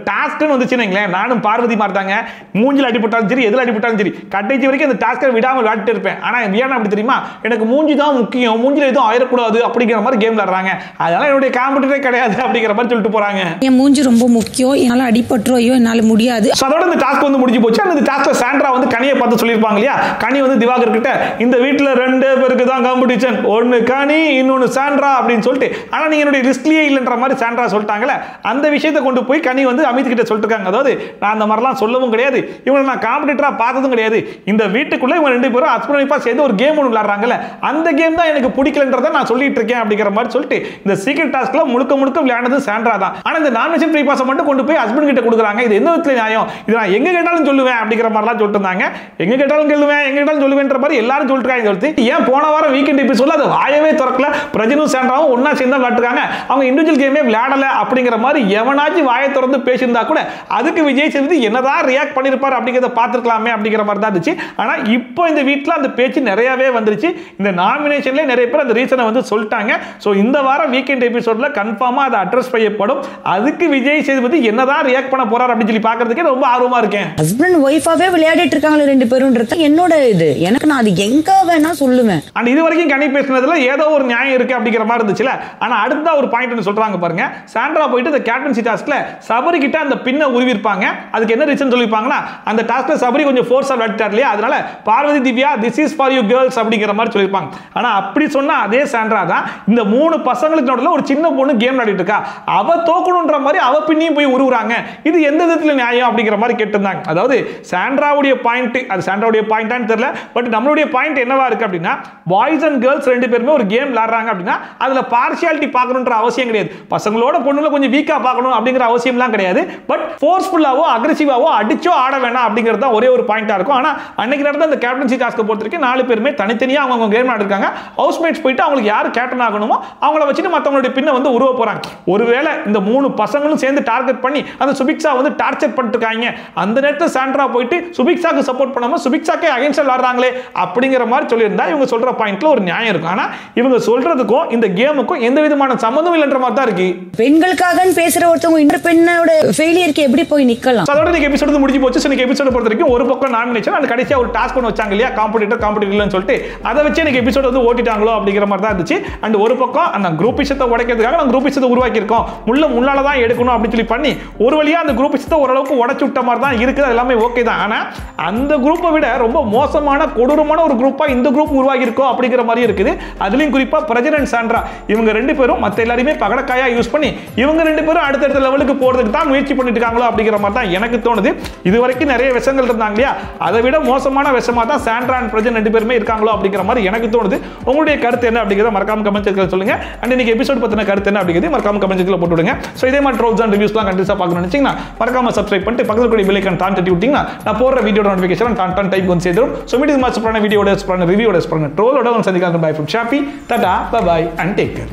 டாஸ்க்னு வந்துச்சுன்னு நானும் பார்வதி மாட்டாங்க, மூஞ்சில் அடிபட்டாலும் சரி, எதில் அடிபட்டாலும் சரி, கடைசி வரைக்கும் அந்த டாஸ்கை விடாமல் விளையாட்டு இருப்பேன். ஆனா வியானா அப்படி தெரியுமா, எனக்கு மூஞ்சி தான் முக்கியம், மூஞ்சில எதுவும் ஆயிடக்கூடாது அப்படிங்கிற மாதிரி கேம் விளையாடுறாங்க. அதனால என்னுடைய காம்படிட்டரே கிடையாது அப்படிங்கிற மாதிரி சொல்லிட்டு போறாங்க. என் மூஞ்சி ரொம்ப முக்கியம், என்னால அடிபட்டுரும், ஐயோ என்னால முடியாது. அதோட இந்த டாஸ்க் வந்து முடிஞ்சு போச்சு. அந்த டாஸ்க்ல சாண்ட்ரா வந்து கனியை பார்த்து சொல்லியிருப்பாங்க இல்லையா, கனி வந்து திவாகர் கிட்ட இந்த வீட்டில் 2 பேருக்கு தான் காம்படிஷன், ஒன்னு கனி இன்னொன்னு சாண்ட்ரா அப்படின்னு சொல்லிட்டு, ஆனா நீங்க என்னுடைய லிஸ்ட்லயே இல்லைன்ற மாதிரி சாண்ட்ரா சொல்லிட்டாங்கல்ல, அந்த விஷயத்தை கொண்டு போய் கனி வந்து அமித் கிட்ட சொல்லிட்டு இருக்காங்க. அதாவது நான் அந்த மாதிரிலாம் சொல்லவும் கிடையாது, இவங்க நான் காம்படிட்டரா பார்த்ததும் கிடையாது, இந்த வீட்டுக்குள்ள இவங்க 2 பேரும் ஹஸ்பண்ட் வைஃபா சேர்ந்து ஒரு கேம் ஒன்று விளையாடுறாங்கல்ல, அந்த கேம் தான் எனக்கு பிடிக்கலன்றதை நான் சொல்லிட்டு இருக்கேன் அப்படிங்கிற மாதிரி சொல்லிட்டு இந்த சீக்ரெட் டாஸ்க்ல முழுக்க முழுக்க விளையாடுறது சாண்ட்ரா தான். ஆனா இந்த நாமினேஷன் ஃப்ரீ பாஸை மட்டும் கொண்டு போய் ஹஸ்பண்ட் கிட்ட கொடுக்குறாங்க. இது எந்த விதத்துல நியாயம், இது நான் எங்க கேட்டாலும் சொல்லுவேன் அப்படிங்கிற மாதிரிலாம் சொல்லிட்டு இருந்தாங்க. எங்க கேட்டாலும் சொல்லுவேன், எங்க கேட்டாலும் சொல்லுவேன்ற மாதிரி எல்லாரும் சொல்லிட்டு இருக்காங்க. ஏன் போன வாரம் வீக்கெண்ட் எபிசோட்ல அது வாயவே திறக்கல, பிரஜனும் சாண்ட்ராவும் ஒன்னா சேர்ந்து விளையாட்டுறாங்க, அவங்க இண்டிவிஜுவல் கேமே விளையாடல அப்படிங்கிற மாதிரி எவனாச்சும் வாயை திறந்து பேசியிருந்தா கூட அதுக்கு விஜய் சேதுபதி என்னதான் ரியாக்ட் பண்ணிருப்பார் அப்படிங்கிறத பார்த்துருக்கலாமே அப்படிங்கிற மாதிரி தான் இருந்துச்சு. ஆனா இப்போ இந்த வீட்டில் அந்த பேச்சு நிறையவே வந்துருச்சு. இந்த நாமினேஷன்ல நிறைய பேர் அந்த ரீசனை வந்து சொல்லிட்டாங்க. ஸோ இந்த வாரம் வீக்கெண்ட் எபிசோட்ல கன்ஃபார்மா அதை அட்ரஸ் செய்யப்படும். அதுக்கு விஜய் சேதுபதி என்னதான் ரியாக்ட் பண்ண போறார் அப்படின்னு சொல்லி பார்க்கறதுக்கு ரொம்ப ஆர்வமா இருக்கேன். ஹஸ்பண்ட் ஒய்ஃபாவே விளையாடிட்டு இருக்காங்க 2 பேரும்ன்றது என்னோட இது, எனக்கு நான் அது எங்க வேணா சொல்லுவேன். அண்ட் இது வரைக்கும் கனி பேசினதுல ஏதோ ஒரு நியாயம் இருக்கு அப்படிங்கிற மாதிரி இருந்துச்சுல. ஆனா அடுத்த ஒரு பாயிண்ட் சொல்றாங்க பாருங்க, சாண்ட்ரா போயிட்டு இந்த கேப்டன்சி டாஸ்க்ல சபரி கிட்ட அந்த பின்னை உருவிருப்பாங்க. அதுக்கு என்ன ரீசன் சொல்லிருப்பாங்கன்னா, அந்த டாஸ்க்ல சபரி கொஞ்சம் ஃபோர்ஸா விளையாடிட்டார் இல்லையா, அதனால Parvathy Divya this is for you girls அப்படிங்கிற மாதிரி சொல்லிருப்பாங்க. ஆனா அப்படி சொன்னா அதே சாண்ட்ரா தான் இந்த 3 பசங்களுக்கு நடுவுல ஒரு சின்ன பொண்ணு கேம் விளையாடிட்டு இருக்கா, அவ தோக்கணும்ன்ற மாதிரி அவ பின்னையும் போய் உருவுறாங்க. இது எந்த விதத்துல நியாயம் அப்படிங்கிற மாதிரி கேட்டிருந்தாங்க. அதாவது சாண்ட்ராவுடைய பாயிண்ட், அது சாண்ட்ராவுடைய பாயிண்டான்னு தெரியல, பட் நம்மளுடைய பாயிண்ட் என்னவா இருக்கு அப்படின்னா, பாய்ஸ் அண்ட் கேர்ள்ஸ் 2 பேருமே ஒரு கேம் விளையாடுறாங்க அப்படின்னா அதுல பார்ஷியாலிட்டி பார்க்கணுன்ற அவசியம் கிடையாது. பசங்களோட பொண்ணுல கொஞ்சம் வீக்கா பார்க்கணும் அப்படிங்கிற அவசியம்லாம் கிடையாது. பட் ஃபோர்ஸ்ஃபுல்லாவோ அக்ரெசிவாவோ அடிச்சோ ஆட வேணாம் அப்படிங்கிறது தான் ஒரே ஒரு பாயிண்டா இருக்கும். ஆனா அன்னைக்கு நடந்த அந்த கேப்டன்சி டாஸ்க்கை பொறுத்தவரைக்கும் 4 பேருமே தனித்தனியா அவங்க கேம் விளையாடுறாங்க. ஹவுஸ்மேட்ஸ் போயிட்டு அவங்களுக்கு யார் கேப்டன் ஆகணுமோ அவங்கள வச்சுட்டு மற்றவங்களுடைய பின்ன வந்து உருவ போறாங்க. ஒருவேளை இந்த 3 பசங்களும் சேர்ந்து டார்கெட் பண்ணி அந்த சுபிக்ஷா வந்து டார்ச்சர் பண்ணிட்டு இருக்காங்க, அந்த நேரத்தில் சாண்ட்ரா போயிட்டு சுபிக்ஷாக்கு சப்போர்ட் பண்ணாம சுபிக்ஷாக்கே அகைன்ஸ்ட் விளையாடுறாங்களே அப்படிங்கிற மாதிரி சொல்லியிருந்தா இவங்க சொல்ற பாயிண்ட்ல ஒரு நியாயம் இருக்கும். ஆனா இவங்க சொல்றதுக்கும் இந்த கேமுக்கும் எந்த விதமான சம்பந்தம் இல்லைன்ற மாதிரி தான் இருக்கு. பெண்களுக்காக பேசுற ஒருத்தவங்க இன்னொரு பெண்ணோட ஃபெயிலியருக்கு எப்படி போய் நிக்கலாம்? அதோட நீங்க எபிசோட் முடிஞ்சு போச்சு. இன்னைக்கு எபிசோட பொறுத்த வரைக்கும் ஒரு பக்கம் நாமினேஷன், அந்த கடைசியா ஒரு டாஸ்க் ஒன்று வச்சாங்க இல்லையா, காம்படிட்டர்னு சொல்லிட்டு அதை வச்சு எனக்கு எபிசோட் வந்து ஓட்டிட்டாங்களோ அப்படிங்கிற மாதிரி தான் இருந்துச்சு. அண்ட் ஒரு பக்கம் அந்த குரூப் விஷயத்தை உடைக்கிறதுக்காக நம்ம குரூப் விஷயத்தை உருவாக்கி இருக்கோம், முள்ளால தான் எடுக்கணும் அப்படின்னு சொல்லி பண்ணி ஒரு வழியா அந்த குரூப் விஷயத்தை ஓரளவுக்கு உடைச்சு விட்ட மாதிரி தான் இருக்குது. எல்லாமே ஓகே தான். ஆனா அந்த குரூப்பை விட ரொம்ப மோசமான கொடூரமான ஒரு குரூப்பா இந்த குரூப் உருவாகி இருக்கோம் அப்படிங்கிற மாதிரி இருக்குது. அதுலயும் குறிப்பா பிரஜன் அண்ட் சாண்ட்ரா இவங்க 2 பேரும் மற்ற எல்லாரையுமே பகடக்காயா யூஸ் பண்ணி இவங்க 2 பேரும் அடுத்தடுத்த லெவலுக்கு போறதுக்கு தான் முயற்சி பண்ணிட்டு இருக்காங்களோ அப்படிங்கிற மாதிரி தான் எனக்கு தோணுது. இது வரைக்கும் நிறைய விஷயங்கள் இருந்தாங்க இல்லையா, அதை விட மோசமான விஷயமா தான் சாண்ட்ரா அண்ட் பிரஜன் 2 பேருமே இருக்காங்களோ அப்படிங்கிற மாதிரி எனக்கு தோணுது. உங்களுடைய கருத்து என்ன அப்படிங்கிறத மறக்காம கமெண்ட் செக்ஷன்ல சொல்லுங்க. அண்ட் இன்னைக்கு எபிசோட் பத்தின கருத்து என்ன அப்படிங்கிறது மறக்காம கமெண்ட் செக்ஷன்ல போட்டு விடுங்க. சோ இதே மாதிரி ட்ரோல்ஸ் அண்ட் ரிவ்யூஸ்லாம் கண்டிப்பா பார்க்கணும்னு நினைச்சீங்கன்னா மறக்காம சப்ஸ்கிரைப் பண்ணிட்டு பக்கத்துல கூடிய பெல் ஐகான் டான் தட்டி விட்டீங்கன்னா நான் போடுற வீடியோட நோட்டிஃபிகேஷன் டான் டைப் வந்து சேரும். சோ மீட் மாஸ்டர் பண்ண வீடியோட பண்ண ரிவ்யூவோட பண்ண ட்ரோலோட வந்து சந்திக்கலாம். பை ஃப்ரம் ஷாப்பி, டாடா, bye bye and take care.